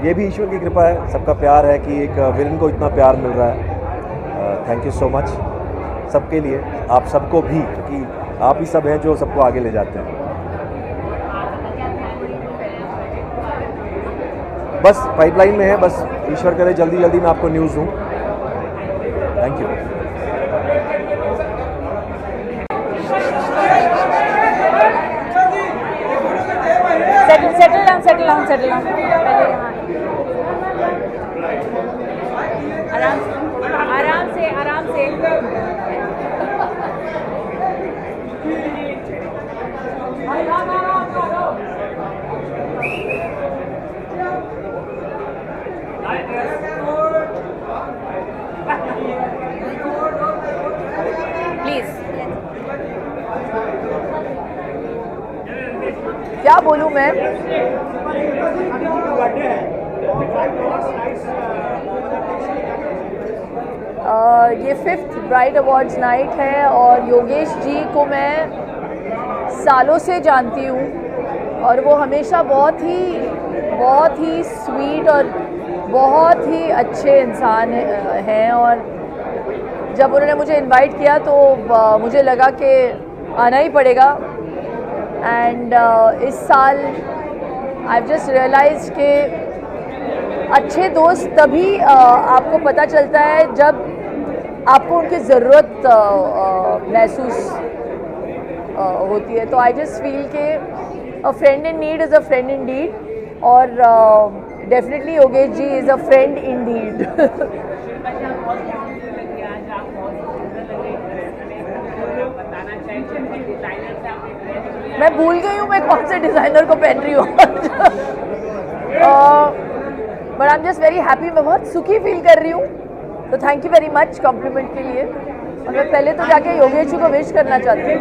ये भी ईश्वर की कृपा है, सबका प्यार है कि एक विलन को इतना प्यार मिल रहा है। Thank you so much. सबके लिए, आप सबको भी, क्योंकि आप ही सब हैं जो सबको आगे ले जाते हैं। बस पाइपलाइन में है, बस ईश्वर करे जल्दी जल्दी मैं आपको न्यूज़ दूँ। Thank you. settle down पहले यहाँ आराम से प्लीज। क्या बोलूं मैं? ये 5th ब्राइट अवार्ड्स नाइट है और योगेश जी को मैं सालों से जानती हूँ और वो हमेशा बहुत ही स्वीट और बहुत ही अच्छे इंसान हैं। और जब उन्होंने मुझे इनवाइट किया तो मुझे लगा कि आना ही पड़ेगा। एंड इस साल आई जस्ट रियलाइज के अच्छे दोस्त तभी आपको पता चलता है जब आपको उनकी ज़रूरत महसूस होती है। तो आई जस्ट फील के a friend in need is a friend indeed और definitely Yogesh ji is a friend indeed. मैं भूल गई हूँ मैं कौन से डिज़ाइनर को पहन रही हूँ। But I am just very happy. मैं बहुत सुखी फील कर रही हूँ, तो thank you very much compliment के लिए। और मैं पहले तो जाके योगेश जी को विश करना चाहती हूँ।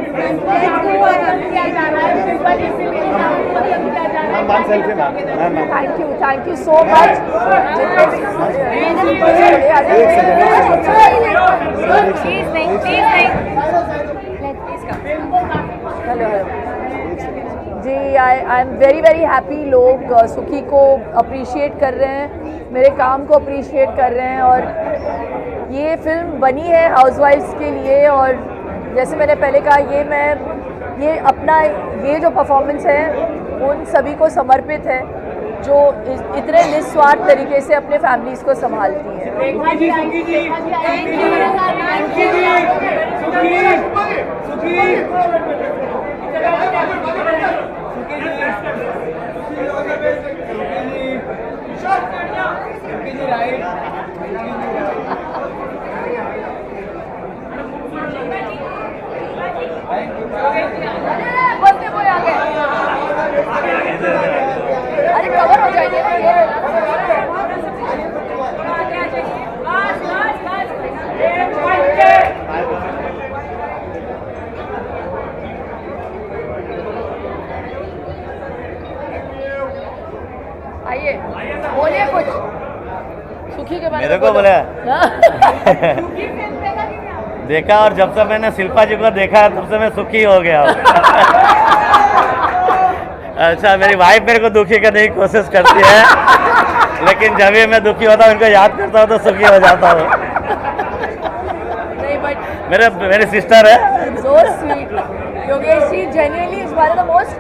Thank you so much. Hello जी, आई एम वेरी हैप्पी। लोग सुखी को अप्रिशिएट कर रहे हैं, मेरे काम को अप्रिशिएट कर रहे हैं। और ये फिल्म बनी है हाउसवाइफ्स के लिए और जैसे मैंने पहले कहा ये अपना ये जो परफॉर्मेंस है उन सभी को समर्पित है जो इतने निस्वार्थ तरीके से अपने फैमिलीज़ को संभालती हैं। अरे कवर हो जाएंगे ना ये। आइए बोलिए कुछ सुखी के बारे में। मेरे को बोला देखा और जब से मैंने शिल्पा जी को देखा है तब से मैं सुखी हो गया हूँ। अच्छा, मेरी वाइफ मेरे को दुखी करने की कोशिश करती है, लेकिन जब भी मैं दुखी होता हूँ उनको याद करता हूँ तो सुखी हो जाता हूँ। मेरी सिस्टर है। So sweet. Yogesh ji genuinely is one of the most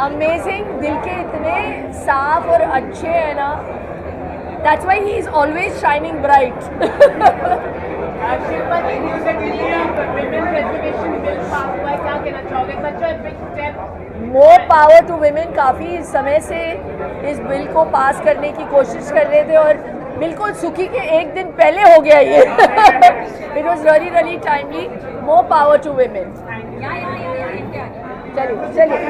amazing, दिल के इतने साफ और अच्छे हैं ना। That's why he is always shining bright. More power to women. काफ़ी समय से इस बिल को पास करने की कोशिश कर रहे थे और बिल्कुल सुखी के एक दिन पहले हो गया ये। It was really timely. More power to women. चलिए।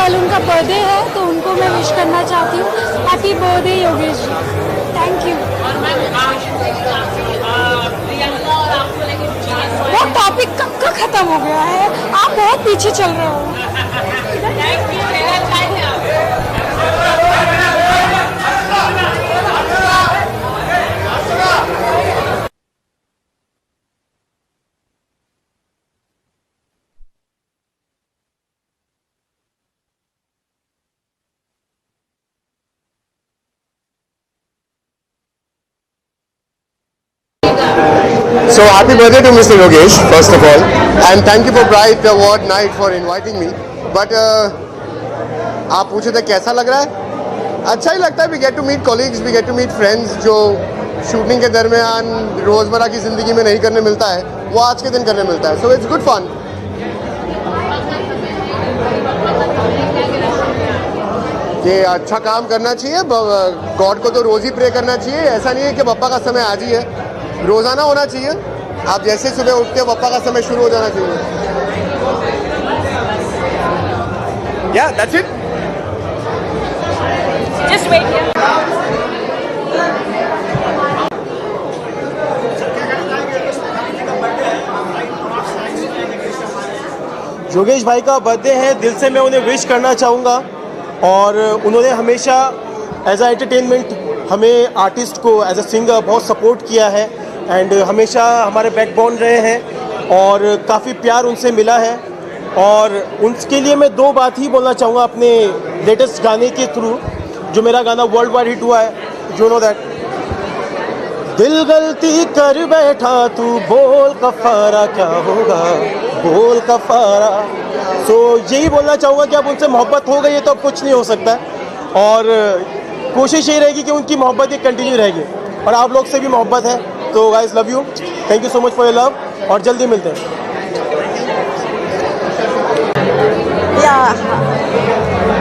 कल उनका बर्थडे है तो उनको मैं विश करना चाहती हूँ। Happy birthday Yogesh ji, thank you. वो टॉपिक कब का खत्म हो गया है, आप बहुत पीछे चल रहे हो। So happy birthday to Mr. Yogesh, first of all, and thank you for Bright Award Night for inviting me. But आप पूछे थे कैसा लग रहा है? अच्छा ही लगता है। We get to meet colleagues, we get to meet friends जो शूटिंग के दरमियान रोज़मर्रा की ज़िंदगी में नहीं करने मिलता है, वो आज के दिन करने मिलता है। So it's good fun. कि अच्छा काम करना चाहिए, गॉड को तो रोज़ ही प्रे करना चाहिए। ऐसा नहीं है कि पप्पा का समय आज ही है, रोज़ाना होना चाहिए। आप जैसे सुबह उठते हो पप्पा का समय शुरू हो जाना चाहिए। Yeah, that's it. Just wait here. Yogesh भाई का बर्थडे है, दिल से मैं उन्हें विश करना चाहूँगा। और उन्होंने हमेशा एज अ एंटरटेनमेंट हमें आर्टिस्ट को एज अ सिंगर बहुत सपोर्ट किया है एंड हमेशा हमारे बैकबोन रहे हैं और काफ़ी प्यार उनसे मिला है। और उनके लिए मैं दो बात ही बोलना चाहूँगा अपने लेटेस्ट गाने के थ्रू, जो मेरा गाना वर्ल्ड वाइड हिट हुआ है, यू नो दैट। दिल गलती कर बैठा तू बोल कफारा क्या होगा, बोल कफारा। सो यही बोलना चाहूँगा कि अब उनसे मोहब्बत हो गई है तो अब कुछ नहीं हो सकता है और कोशिश यही रहेगी कि उनकी मोहब्बत ही कंटिन्यू रहेगी और आप लोग से भी मोहब्बत है। तो guys love you, thank you so much for your love और जल्दी मिलते हैं।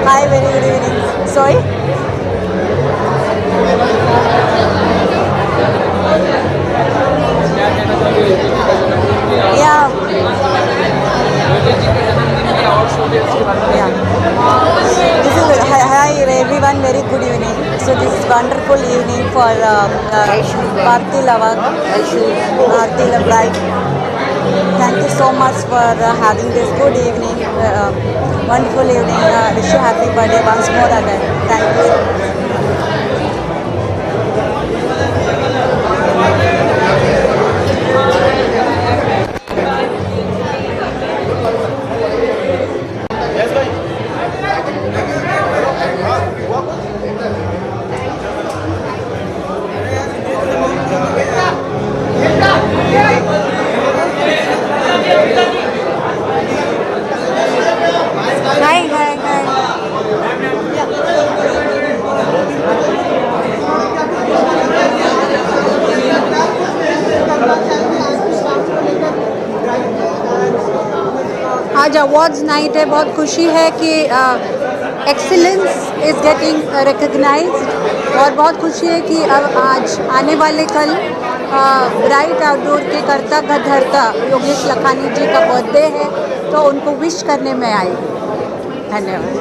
Hi, very good evening. Sorry? Yeah. This is good. Hi everyone, very good evening. So this is wonderful evening for Bharti Lavak, Bharti Lavak. Thank you so much for having this good evening, wonderful evening. Wish you happy birthday once more again. Thank you. आज awards night है, बहुत खुशी है कि excellence is getting recognised और बहुत खुशी है कि अब आज आने वाले कल ब्राइट आउटडोर के कर्ता धर्ता योगेश लखानी जी का बर्थडे है तो उनको विश करने में आई। धन्यवाद।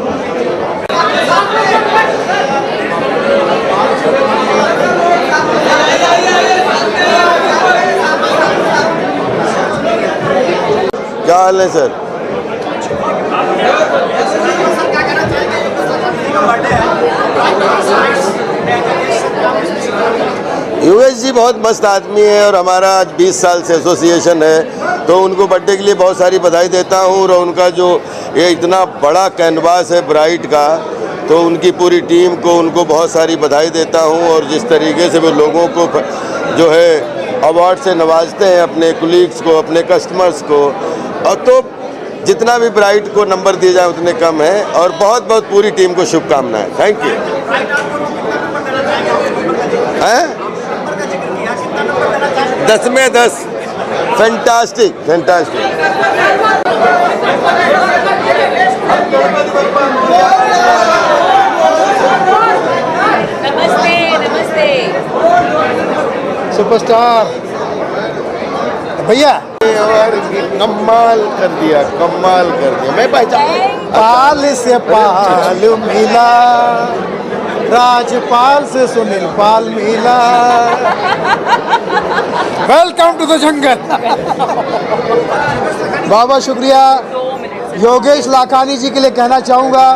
क्या हाल है सर? योगेश जी बहुत मस्त आदमी है और हमारा आज 20 साल से एसोसिएशन है तो उनको बर्थडे के लिए बहुत सारी बधाई देता हूँ। और उनका जो ये इतना बड़ा कैनवास है ब्राइट का, तो उनकी पूरी टीम को उनको बहुत सारी बधाई देता हूँ। और जिस तरीके से वो लोगों को जो है अवार्ड से नवाजते हैं, अपने कुलीग्स को, अपने कस्टमर्स को, और तो जितना भी ब्राइट को नंबर दिए जाए उतने कम है। और बहुत बहुत पूरी टीम को शुभकामनाएं। Thank you. हैं 10 में 10। Fantastic fantastic. नमस्ते नमस्ते। सुपरस्टार भैया और कमाल कर दिया, कमाल कर दिया। मैं पहचान पाल से पाल मिला, राजपाल से सुनील पाल मिला। Welcome to the jungle. बहुत बहुत शुक्रिया योगेश लाखानी जी के लिए कहना चाहूँगा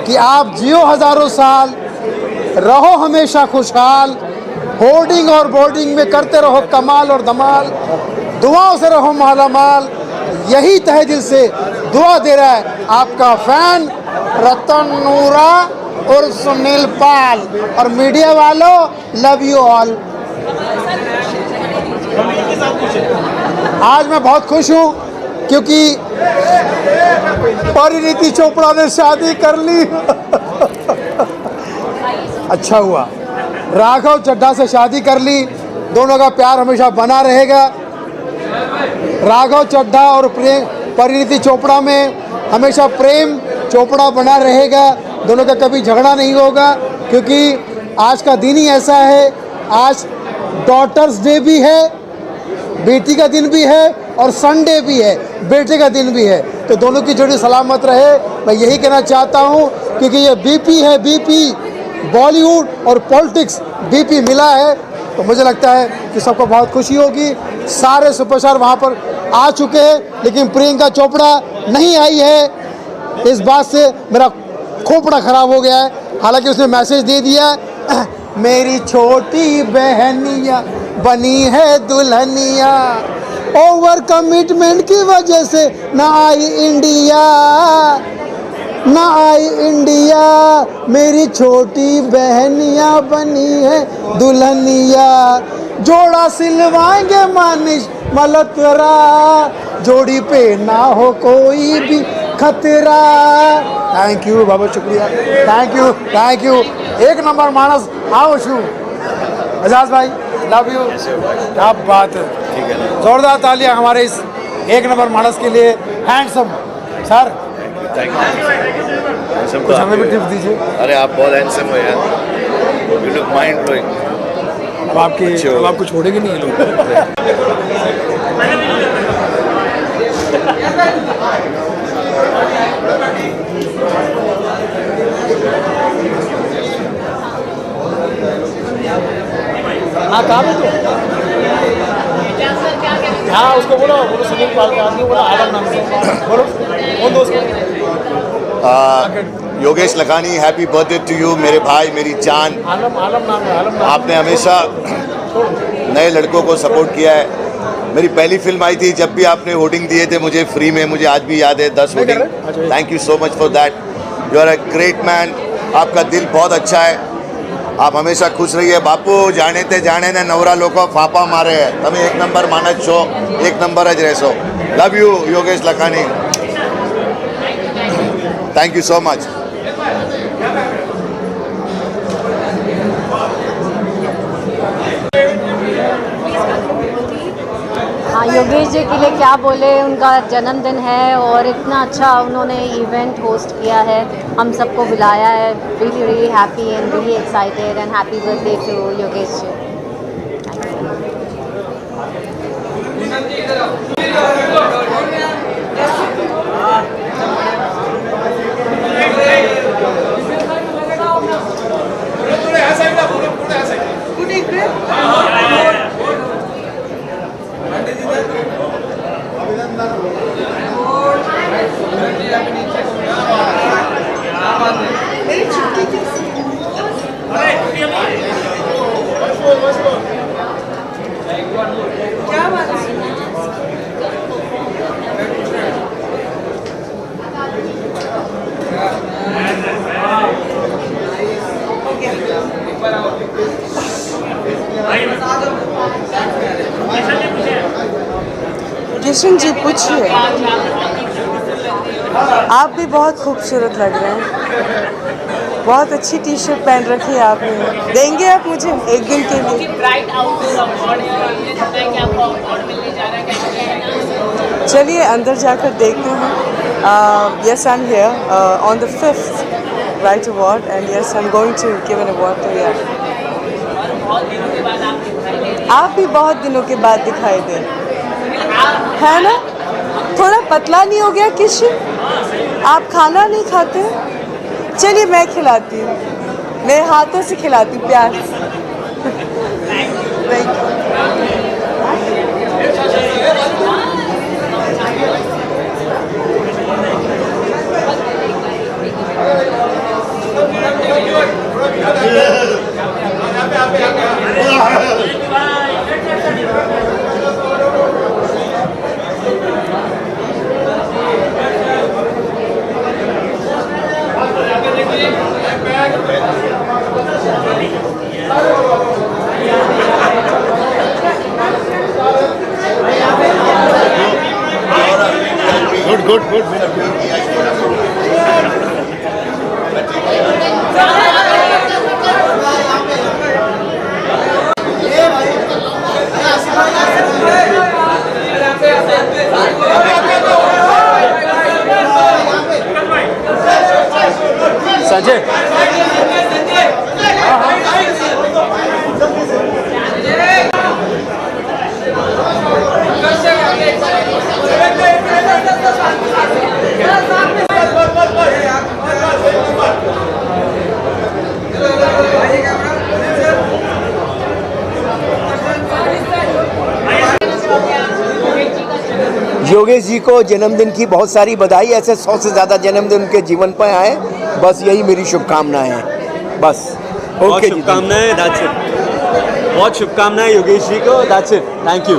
कि आप जियो हजारों साल, रहो हमेशा खुशहाल, होर्डिंग और बोर्डिंग में करते रहो कमाल और धमाल, दुआओं से रहो माला माल। यही तहे दिल से दुआ दे रहा है आपका फैन रतन नूरा और सुनील पाल। और मीडिया वालों, लव यू ऑल। आज मैं बहुत खुश हूँ क्योंकि परिणीति चोपड़ा ने शादी कर ली। अच्छा हुआ, राघव चड्ढा से शादी कर ली। दोनों का प्यार हमेशा बना रहेगा। राघव चड्ढा और परिणीति चोपड़ा में हमेशा प्रेम चोपड़ा बना रहेगा। दोनों का कभी झगड़ा नहीं होगा क्योंकि आज का दिन ही ऐसा है। आज डॉटर्स डे भी है, बेटी का दिन भी है, और संडे भी है, बेटे का दिन भी है। तो दोनों की जोड़ी सलामत रहे, मैं यही कहना चाहता हूँ। क्योंकि ये बीपी है, बीपी बॉलीवुड और पॉलिटिक्स बीपी मिला है, तो मुझे लगता है कि सबको बहुत खुशी होगी। सारे सुपरस्टार वहाँ पर आ चुके हैं, लेकिन प्रियंका चोपड़ा नहीं आई है। इस बात से मेरा खोपड़ा खराब हो गया है। हालांकि उसने मैसेज दे दिया, मेरी छोटी बहनिया बनी है दुल्हनिया, ओवर कमिटमेंट की वजह से ना आई इंडिया, ना आई इंडिया, मेरी छोटी बहनिया बनी है दुल्हनिया, जोड़ा सिलवाएंगे मानिश मल्होत्रा, जोड़ी पे ना हो कोई भी खतरा। थैंक यू, बहुत शुक्रिया, थैंक यू, थैंक यू। एक नंबर मानस, आओ शू एजाज भाई, लव यू। क्या बात है, ठीक है, जोरदार तालियां हमारे इस एक नंबर मानस के लिए। हैंडसम सर, कुछ हमें भी टिप्स दीजिए। अरे आप बहुत हैंडसम हो यार, यू लुक माइंड ब्लोइंग। अब आपको छोड़ेंगे नहीं ये लोग। हाँ, कहाँ पे तो? हाँ, उसको बोलो सुनील पाल के आदमी, बोला आलम नाम से, बोलो कौन दोस्त Yogesh Lakhani, happy birthday to you मेरे भाई, मेरी जान। आलम नाम है, आलम नाम। आपने हमेशा नए लड़कों को सपोर्ट किया है। मेरी पहली फिल्म आई थी, जब भी आपने वोटिंग दिए थे मुझे फ्री में, मुझे आज भी याद है 10 voting. Thank you so much for that, you are a great man. आपका दिल बहुत अच्छा है, आप हमेशा खुश रहिए। बापू जाने ते जाने ने नवरा लोग फापा मारे है, तमें एक नंबर मानस छो, एक नंबर ज रहशो। Love you Yogesh Lakhani, thank you so much. हाँ, योगेश जी के लिए क्या बोले, उनका जन्मदिन है और इतना अच्छा उन्होंने इवेंट होस्ट किया है, हम सबको बुलाया है। Really really happy and really excited and happy birthday to Yogesh ji. Kishan ji पूछिए। आप भी बहुत खूबसूरत लग रहे हैं, बहुत अच्छी टी शर्ट पहन रखी है आपने। देंगे आप मुझे एक दिन के लिए? चलिए अंदर जाकर देखते हैं। Yes, I'm here on the 5th Right Award, and yes, I'm going to give an award to you. आप भी बहुत दिनों के बाद दिखाई दे। है ना? थोड़ा पतला नहीं हो गया किशन? आप खाना नहीं खाते? चलिए मैं खिलाती हूँ, मैं हाथों से खिलाती हूँ प्यार से। गुड गुड संजय योगेश जी को जन्मदिन की बहुत सारी बधाई। ऐसे 100 से ज़्यादा जन्मदिन उनके जीवन पर आए, बस यही मेरी शुभकामनाएं हैं। बस ओके, शुभकामनाएं, दैट्स इट। बहुत शुभकामनाएं योगेश जी को, that's it, thank you.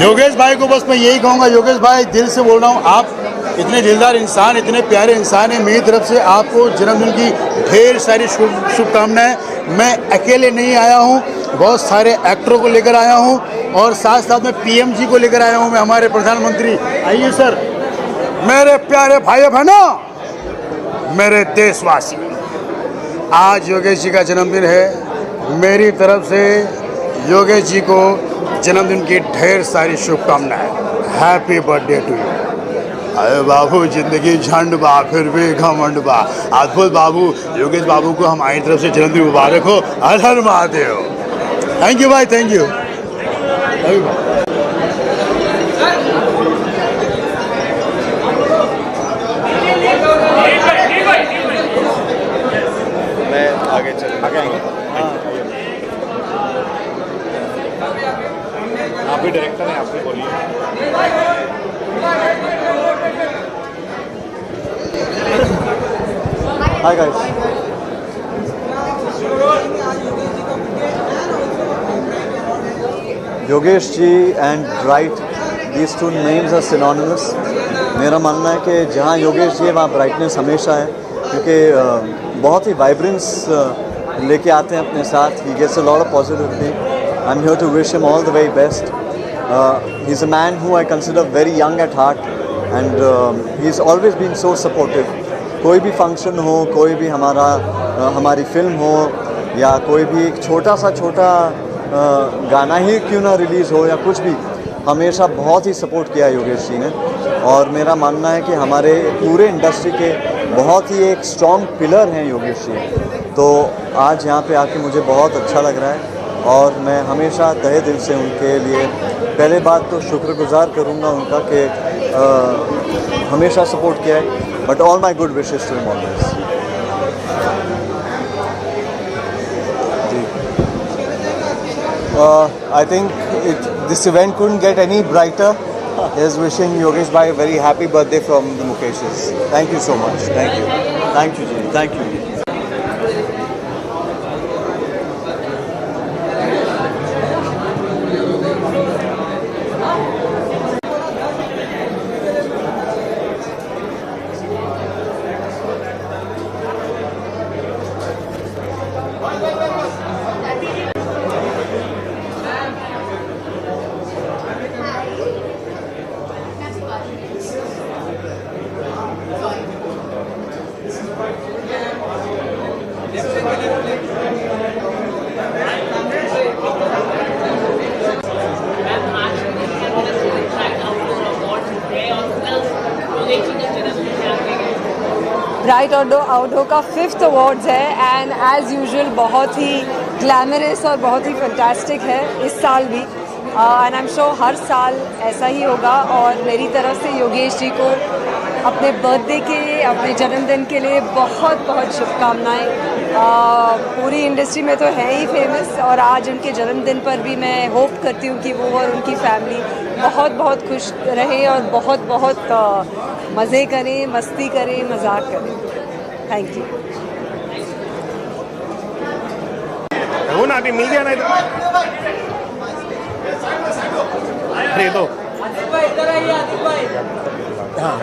Yogesh भाई को बस मैं यही कहूँगा, योगेश भाई दिल से बोल रहा हूँ, आप इतने दिलदार इंसान, इतने प्यारे इंसान हैं। मेरी तरफ से आपको जन्मदिन की ढेर सारी शुभकामनाएं। मैं अकेले नहीं आया हूँ, बहुत सारे एक्टरों को लेकर आया हूँ और साथ साथ में पीएम जी को लेकर आया हूँ, मैं हमारे प्रधानमंत्री। आइए सर। मेरे प्यारे भाई बहनों, मेरे देशवासी, आज योगेश जी का जन्मदिन है। मेरी तरफ से योगेश जी को जन्मदिन की ढेर सारी शुभकामनाएं। Happy birthday to you. अरे बाबू, जिंदगी झंड बा फिर भी घमंड बा। अद्भुत बाबू, योगेश बाबू को हमारी तरफ से जन्मदिन मुबारक हो। हर हर महादेव। थैंक यू भाई, थैंक यू। मैं आगे चल आगे आएंगे। आप ही डायरेक्टर हैं, आपने बोलिए। Hi guys. Yogesh ji and Bright, these two names are synonymous. मेरा मानना है कि जहाँ योगेश जी है वहाँ ब्राइटनेस हमेशा है, क्योंकि बहुत ही वाइब्रेंस लेके आते हैं अपने साथ. He gets a lot of positivity. I'm here to wish him all the very best. He's a man who I consider very young at heart and he's always been so supportive. कोई भी function हो, कोई भी हमारी film हो या कोई भी एक छोटा गाना ही क्यों ना रिलीज़ हो या कुछ भी, हमेशा बहुत ही सपोर्ट किया योगेश जी ने. और मेरा मानना है कि हमारे पूरे इंडस्ट्री के बहुत ही एक स्ट्रॉन्ग पिलर हैं योगेश जी. तो आज यहाँ पे आके मुझे बहुत अच्छा लग रहा है और मैं हमेशा तहे दिल से उनके लिए पहले बात तो शुक्रगुजार करूँगा उनका कि हमेशा सपोर्ट किया है. But all my good wishes to him always. I think this event couldn't get any brighter. Here's wishing Yogesh bhai a very happy birthday from the Mukeshes. Thank you so much. Thank you. Thank you, Ji. Thank you. Bright outdoor का 5th awards है and as usual बहुत ही glamorous और बहुत ही fantastic है इस साल भी and I am sure हर साल ऐसा ही होगा। और मेरी तरफ से योगेश जी को अपने बर्थडे के लिए, अपने जन्मदिन के लिए बहुत बहुत शुभकामनाएं। पूरी इंडस्ट्री में तो है ही फेमस और आज उनके जन्मदिन पर भी मैं होप करती हूँ कि वो और उनकी फैमिली बहुत बहुत खुश रहे और बहुत बहुत मज़े करें, मस्ती करें, मजाक करें। Thank you. वो ना अभी मिल गया ना अरे तो हाँ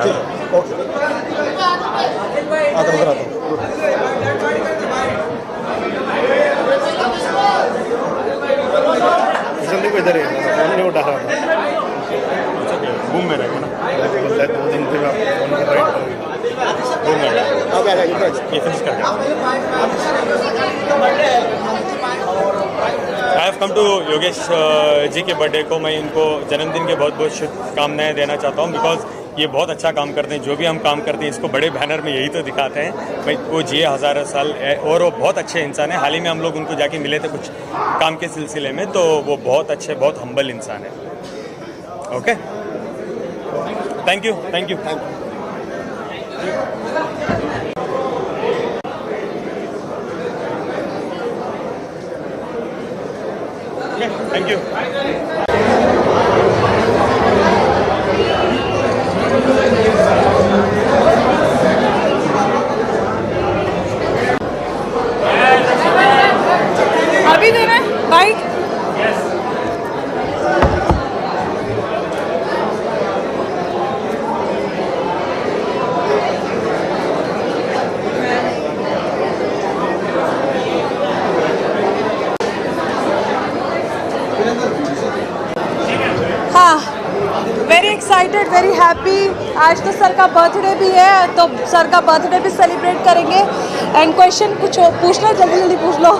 जल्दी को इधर है, फोन नहीं उठा रहा था, घूम में रहेगा ना 2 दिन पे फोन कर रहा हूँ, घूम में रहेगा। ये फिनिश कर I have come to Yogesh ji के बर्थडे को मैं इनको जन्मदिन के बहुत बहुत शुभकामनाएं देना चाहता हूँ बिकॉज ये बहुत अच्छा काम करते हैं। जो भी हम काम करते हैं इसको बड़े बैनर में यही तो दिखाते हैं भाई वो जिए हज़ारों साल और वो बहुत अच्छे इंसान है। हाल ही में हम लोग उनको जाके मिले थे कुछ काम के सिलसिले में, तो वो बहुत अच्छे, बहुत हम्बल इंसान है। Okay, thank you thank you thank you. Thank you. अभी देना है bike. Very excited, very happy. आज तो सर का बर्थडे भी है तो सर का बर्थडे भी सेलिब्रेट करेंगे। एंड क्वेश्चन कुछ पूछना, जल्दी जल्दी पूछ लो।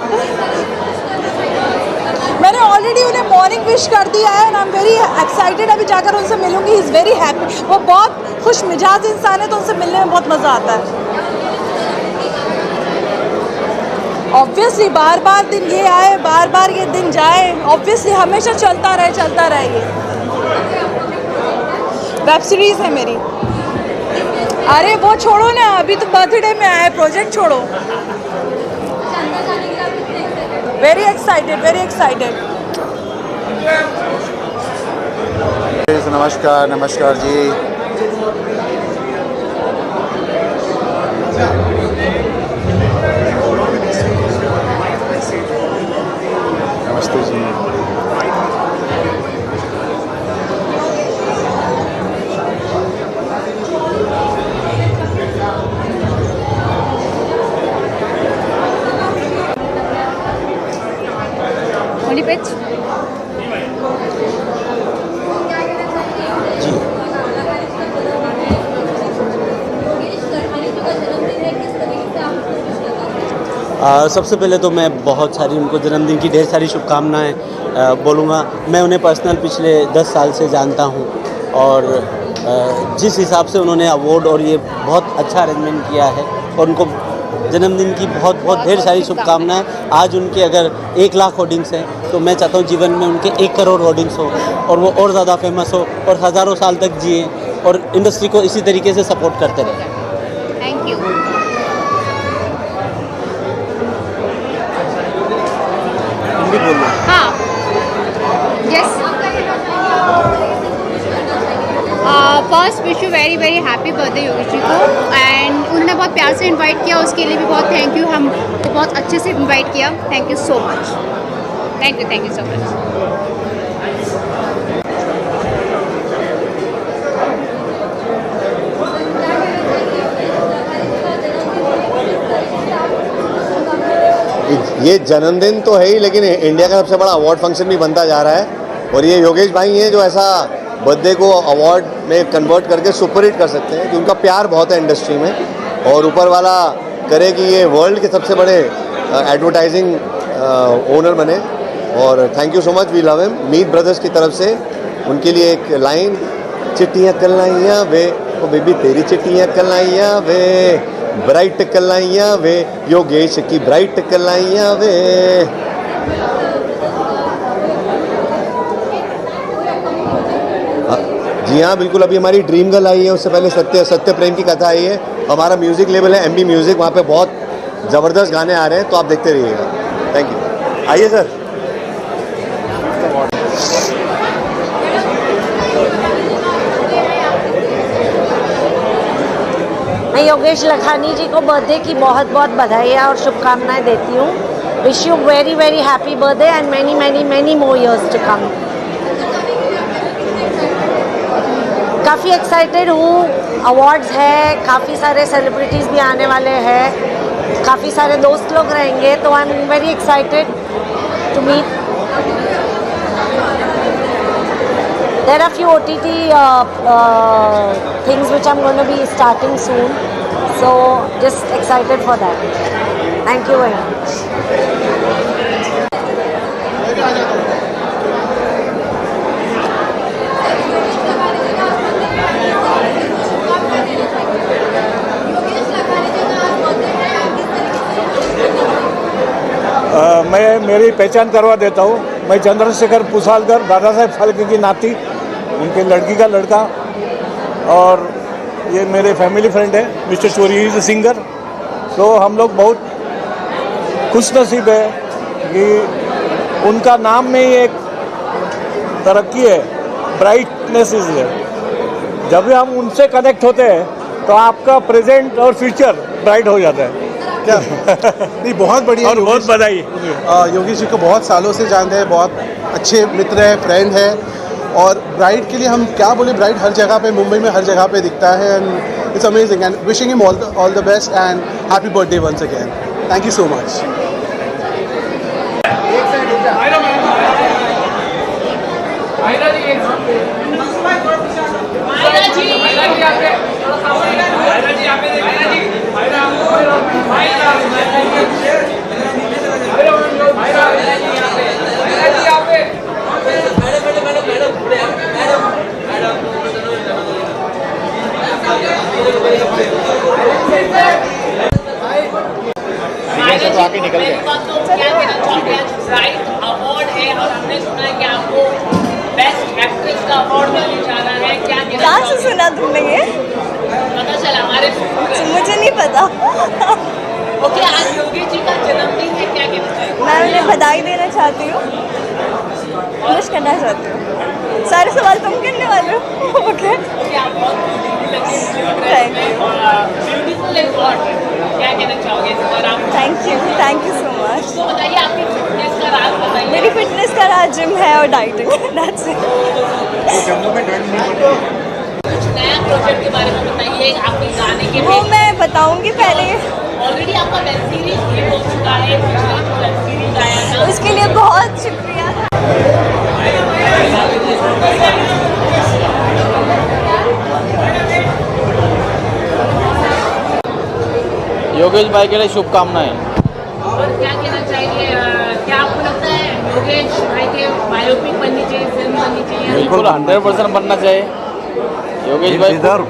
मैंने ऑलरेडी उन्हें मॉर्निंग विश कर दिया है and I am very excited. अभी जाकर उनसे मिलूंगी। ही इज़ वेरी हैप्पी, वो बहुत खुश मिजाज इंसान है तो उनसे मिलने में बहुत मज़ा आता है। ऑब्वियसली बार बार दिन ये आए, बार बार ये दिन जाए, ऑब्वियसली हमेशा चलता रहे ये। वेब सीरीज़ है मेरी। अरे वो छोड़ो ना, अभी तो बर्थडे में आया, प्रोजेक्ट छोड़ो। Very excited, very excited. नमस्कार, नमस्कार जी। नमस्ते जी। Only pitch? सबसे पहले तो मैं बहुत सारी उनको जन्मदिन की ढेर सारी शुभकामनाएं बोलूँगा। मैं उन्हें पर्सनल पिछले 10 साल से जानता हूँ और जिस हिसाब से उन्होंने अवार्ड और ये बहुत अच्छा अरेंजमेंट किया है और उनको जन्मदिन की बहुत बहुत ढेर सारी शुभकामनाएं। आज उनके अगर 1 लाख होर्डिंग्स हैं तो मैं चाहता हूँ जीवन में उनके 1 करोड़ होर्डिंग्स हो और वो और ज़्यादा फेमस हो और हज़ारों साल तक जिए और इंडस्ट्री को इसी तरीके से सपोर्ट करते रहें। Thank you. हाँ, yes. First wish you very very happy birthday Yogesh ji को। एंड उन्होंने बहुत प्यार से इनवाइट किया, उसके लिए भी बहुत थैंक यू। हम बहुत अच्छे से इनवाइट किया। Thank you so much. Thank you so much. ये जन्मदिन तो है ही, लेकिन इंडिया का सबसे बड़ा अवार्ड फंक्शन भी बनता जा रहा है और ये योगेश भाई हैं जो ऐसा बर्थडे को अवार्ड में कन्वर्ट करके सुपरहिट कर सकते हैं कि उनका प्यार बहुत है इंडस्ट्री में और ऊपर वाला करे कि ये वर्ल्ड के सबसे बड़े एडवर्टाइजिंग ओनर बने। और thank you so much, we love him. Meet Brothers की तरफ से उनके लिए एक लाइन, चिट्ठियाँ कल आइयाँ वे, ओ बेबी तेरी चिट्ठियाँ कल आइयाँ वे, ब्राइट कलाइयाँ वे, योगेश की ब्राइट कलाइयाँ वे। जी हाँ बिल्कुल, अभी हमारी ड्रीम गर्ल आई है, उससे पहले सत्य प्रेम की कथा आई है। हमारा म्यूज़िक लेवल है MB म्यूज़िक, वहाँ पे बहुत ज़बरदस्त गाने आ रहे हैं, तो आप देखते रहिएगा। Thank you. आइए सर। मैं योगेश लखानी जी को बर्थडे की बहुत बहुत बधाई और शुभकामनाएं देती हूँ। Wish you very very happy birthday and many many many more years to come. काफ़ी एक्साइटेड हूँ, अवार्ड्स है, काफ़ी सारे सेलिब्रिटीज़ भी आने वाले हैं, काफ़ी सारे दोस्त लोग रहेंगे, तो I am very excited to meet. There are few OTT things which I'm going to be starting soon, so just excited for that. Thank you very much. मैं मेरी पहचान करवा देता हूँ। मैं चंद्रशेखर पुसालकर, दादा साहेब फाल्के की नाती, उनके लड़की का लड़का, और ये मेरे फैमिली फ्रेंड है mister Shorey, he is a singer. तो हम लोग बहुत खुश नसीब है कि उनका नाम में ही एक तरक्की है, ब्राइटनेस इज है। जब भी हम उनसे कनेक्ट होते हैं तो आपका प्रेजेंट और फ्यूचर ब्राइट हो जाता है। क्या नहीं, बहुत बढ़िया। और बहुत बधाई। योगेश जी को बहुत सालों से जानते हैं, बहुत अच्छे मित्र हैं, फ्रेंड है। और ब्राइट के लिए हम क्या बोले, ब्राइट हर जगह पे, मुंबई में हर जगह पे दिखता है, and it's amazing and wishing him all the best and happy birthday once again. Thank you so much. तो आके निकल गए। ब्राइट अवार्ड है और हमने सुना है कि आपको बेस्ट एक्ट्रेस का अवार्ड मिलने जा रहा है, क्या कहाँ से सुना तुमने ये? पता चला हमारे मुझे नहीं पता। ओके, आज योगेश जी का जन्मदिन है, क्या कहना चाहिए? मैं उन्हें बधाई देना चाहती हूँ, विश करना चाहती हूँ। सारे सवाल तुम करने वाले हो? ओके, क्या कहना चाहोगे? Thank you so much. तो बताइए आपकी फिटनेस का राज बताइए। मेरी फिटनेस का राज जिम है और डाइटिंग, दैट्स इट। कुछ नया प्रोजेक्ट के बारे में बताइए, आपके गाने के। वो मैं बताऊंगी पहले। ऑलरेडी आपका वेब सीरीज हिट हो चुका है, पिछला वेब सीरीज आया था, उसके लिए बहुत शुक्रिया। योगेश भाई के लिए शुभकामनाएं। और क्या कहना चाहिए, क्या आपको लगता है योगेश भाई के बायोपिक बननी चाहिए, फिल्म बननी चाहिए? बिल्कुल 100% बनना चाहिए। योगेश भाई, सर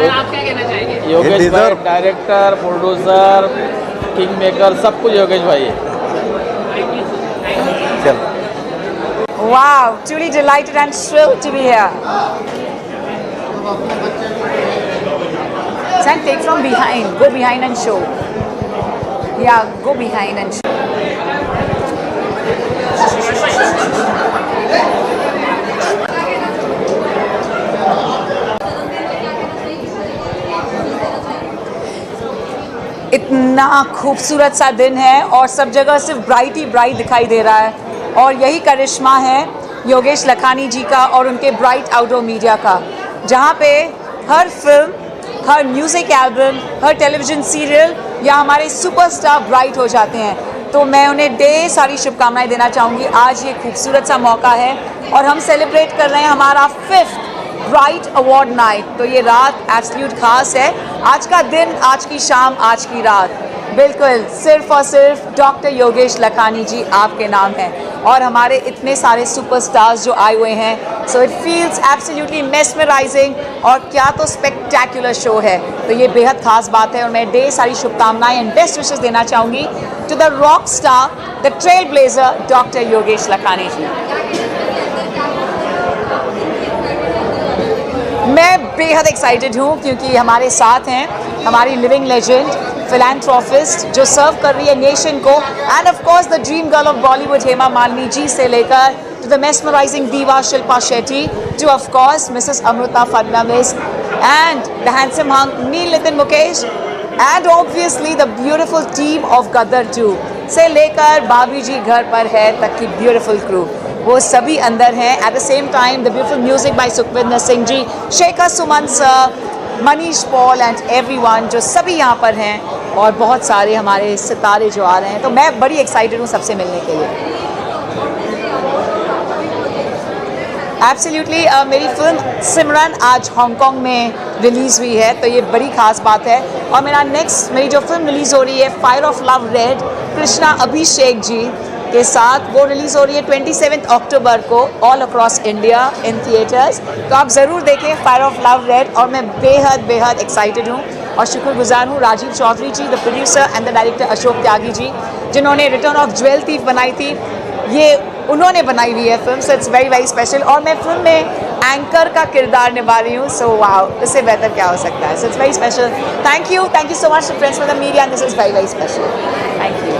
आप क्या कहना चाहेंगे? योगेश भाई डायरेक्टर, प्रोड्यूसर, किंग मेकर, सब कुछ योगेश भाई है। Wow, truly delighted and thrilled to be here. Sam, take from behind. Go behind and show. Yeah, go behind and show. इतना खूबसूरत सा दिन है और सब जगह सिर्फ ब्राइट ही ब्राइट दिखाई दे रहा है, और यही करिश्मा है योगेश लखानी जी का और उनके ब्राइट आउटडोर मीडिया का, जहाँ पे हर फिल्म, हर म्यूज़िक एल्बम, हर टेलीविज़न सीरियल या हमारे सुपरस्टार ब्राइट हो जाते हैं। तो मैं उन्हें ढेर सारी शुभकामनाएं देना चाहूँगी। आज ये खूबसूरत सा मौका है और हम सेलिब्रेट कर रहे हैं हमारा 5th ब्राइट अवार्ड नाइट। तो ये रात एब्सोल्यूट खास है, आज का दिन, आज की शाम, आज की रात। बिल्कुल, सिर्फ और सिर्फ डॉक्टर योगेश लखानी जी आपके नाम है और हमारे इतने सारे सुपरस्टार्स जो आए हुए हैं, so it feels absolutely mesmerising और क्या तो स्पेक्टैकुलर शो है। तो ये बेहद खास बात है और मैं ढेर सारी शुभकामनाएं एंड बेस्ट विशेस देना चाहूँगी to the rock star, the trailblazer doctor Yogesh Lakhani ji. मैं बेहद एक्साइटेड हूँ क्योंकि हमारे साथ हैं हमारी लिविंग लेजेंड, फिलैंथ्रोपिस्ट जो सर्व कर रही है नेशन को, and of course the dream girl of Bollywood Hema Malini ji से लेकर to the mesmerising diva Shilpa Shetty to of course Mrs Amrita Fadnavis and the handsome hunk Neel Nitin Mukesh and obviously the beautiful team of Gadar 2 से लेकर भाभी जी घर पर है तक की ब्यूटिफुल क्रू, वो सभी अंदर हैं। At the same time the beautiful music by Sukhwinder Singh ji, Shekhar Suman sir, Manish Paul and everyone जो सभी यहाँ पर हैं और बहुत सारे हमारे सितारे जो आ रहे हैं। तो मैं बड़ी एक्साइटेड हूँ सबसे मिलने के लिए। एब्सोल्युटली मेरी फिल्म सिमरन आज हांगकांग में रिलीज़ हुई है, तो ये बड़ी खास बात है। और मेरी जो फिल्म रिलीज़ हो रही है Fire of Love Red, Krishna Abhishek ji के साथ, वो रिलीज़ हो रही है 27 अक्टूबर को all across India in theatres. तो आप ज़रूर देखें फायर ऑफ लव रेड। और मैं बेहद एक्साइटेड हूँ और शुक्रगुजार हूँ Rajiv Chaudhary ji, the producer and the director Ashok Tyagi ji, जिन्होंने रिटर्न ऑफ ज्वेल थीफ बनाई थी, ये उन्होंने बनाई हुई है film. So it's very special और मैं फिल्म में एंकर का किरदार निभा रही हूँ। सो वाओ, इससे बेहतर क्या हो सकता है। So it's very special. Thank you so much to friends for the media and this is very special. Thank you.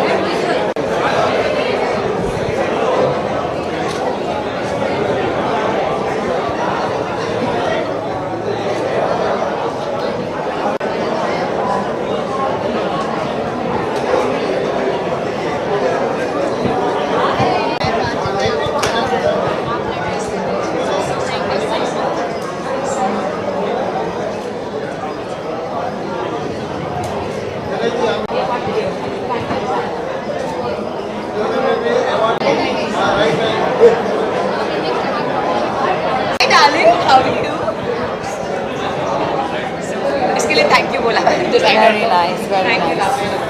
इसके लिए थैंक यू बोला designer. Very nice, very nice.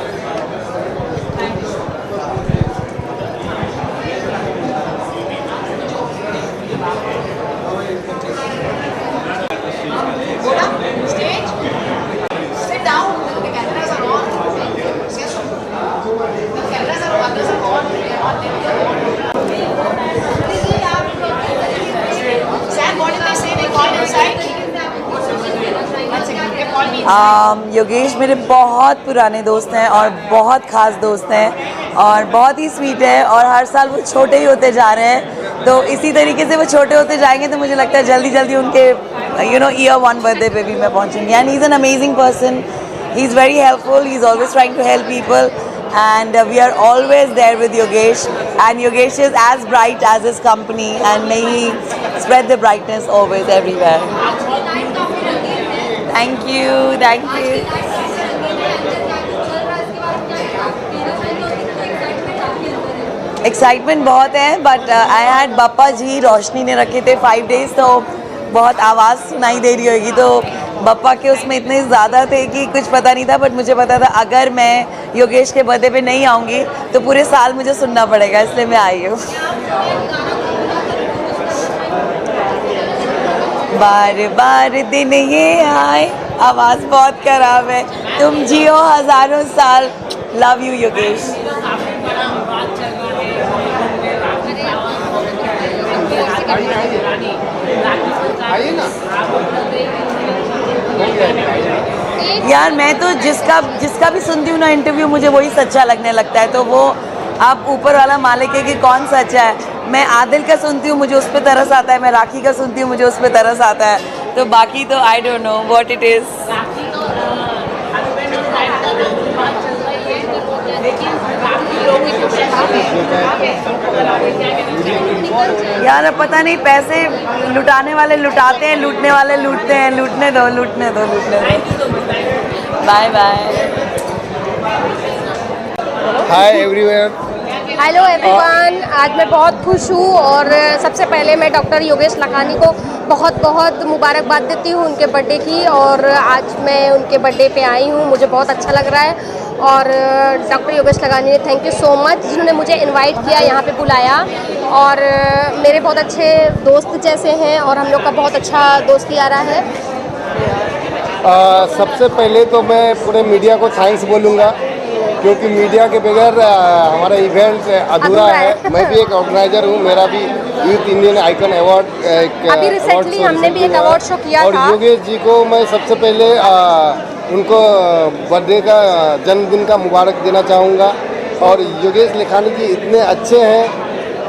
Yogesh मेरे बहुत पुराने दोस्त हैं और बहुत ख़ास दोस्त हैं और बहुत ही स्वीट है और हर साल वो छोटे ही होते जा रहे हैं। तो इसी तरीके से वो छोटे होते जाएंगे तो मुझे लगता है जल्दी जल्दी उनके ईयर 1 बर्थडे पे भी मैं पहुंचूंगी। And he is an amazing person, he is very helpful, he is always trying to help people and we are always there with Yogesh, and Yogesh is as bright as his company and may he spread the brightness always everywhere. Thank you, thank you. Excitement बहुत है but I had बापा जी रोशनी ने रखे थे 5 days, तो बहुत आवाज़ सुनाई दे रही होगी, तो बप्पा के उसमें इतने ज़्यादा थे कि कुछ पता नहीं था। बट मुझे पता था अगर मैं योगेश के बर्थडे पे नहीं आऊँगी तो पूरे साल मुझे सुनना पड़ेगा, इसलिए मैं आई हूँ। बार बार दिन ये आए, आवाज़ बहुत खराब है, तुम जियो हज़ारों साल, लव यू योगेश। यार मैं तो जिसका भी सुनती हूँ ना इंटरव्यू, मुझे वही सच्चा लगने लगता है। तो वो आप ऊपर वाला मालिक है कि कौन सच्चा है। मैं आदिल का सुनती हूँ, मुझे उस पर तरस आता है, मैं राखी का सुनती हूँ, मुझे उस पर तरस आता है। तो बाकी तो I don't know what it is. यार अब पता नहीं, पैसे लुटाने वाले लुटाते हैं, लूटने वाले लूटते हैं। लूटने दो, लूटने दो, लूटने दो। Bye bye. Hi everyone. Hello everyone, आज मैं बहुत खुश हूँ और सबसे पहले मैं डॉक्टर योगेश लखानी को बहुत बहुत मुबारकबाद देती हूँ उनके बर्थडे की। और आज मैं उनके बर्थडे पे आई हूँ, मुझे बहुत अच्छा लग रहा है और डॉक्टर योगेश लगानी ने थैंक यू सो मच, जिन्होंने मुझे इनवाइट किया, यहाँ पे बुलाया। और मेरे बहुत अच्छे दोस्त जैसे हैं और हम लोग का बहुत अच्छा दोस्ती आ रहा है। सबसे पहले तो मैं पूरे मीडिया को थैंक्स बोलूँगा, क्योंकि मीडिया के बगैर हमारा इवेंट अधूरा है। मैं भी एक ऑर्गेनाइजर हूँ, मेरा भी यूथ इंडियन आइकन अवार्ड अभी रिसेंटली हमने भी एक अवार्ड शो किया और था। योगेश जी को मैं सबसे पहले उनको बर्थडे का जन्मदिन का मुबारक देना चाहूँगा। और योगेश लखानी जी इतने अच्छे हैं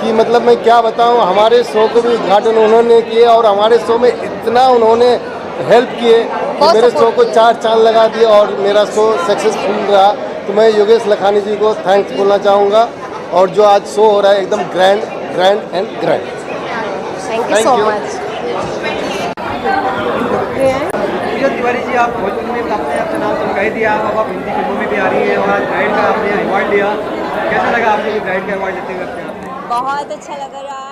कि मतलब मैं क्या बताऊँ, हमारे शो को भी उद्घाटन उन्होंने किए और हमारे शो में इतना उन्होंने हेल्प किए कि मेरे शो को 4 चांद लगा दिए और मेरा शो सक्सेसफुल रहा। तो मैं योगेश लखानी जी को थैंक्स बोलना चाहूँगा। और जो आज शो हो रहा है एकदम grand and grand. Thank you so much. Tiwari ji, आप भोजपुरी में आपने अपना नाम चमकाई दिया, अब आप हिंदी फिल्मों में भी आ रही है और आज ब्राइड का आपने अवार्ड लिया, कैसा लगा आपको ब्राइड का अवार्ड लेते हुए? बहुत अच्छा लग रहा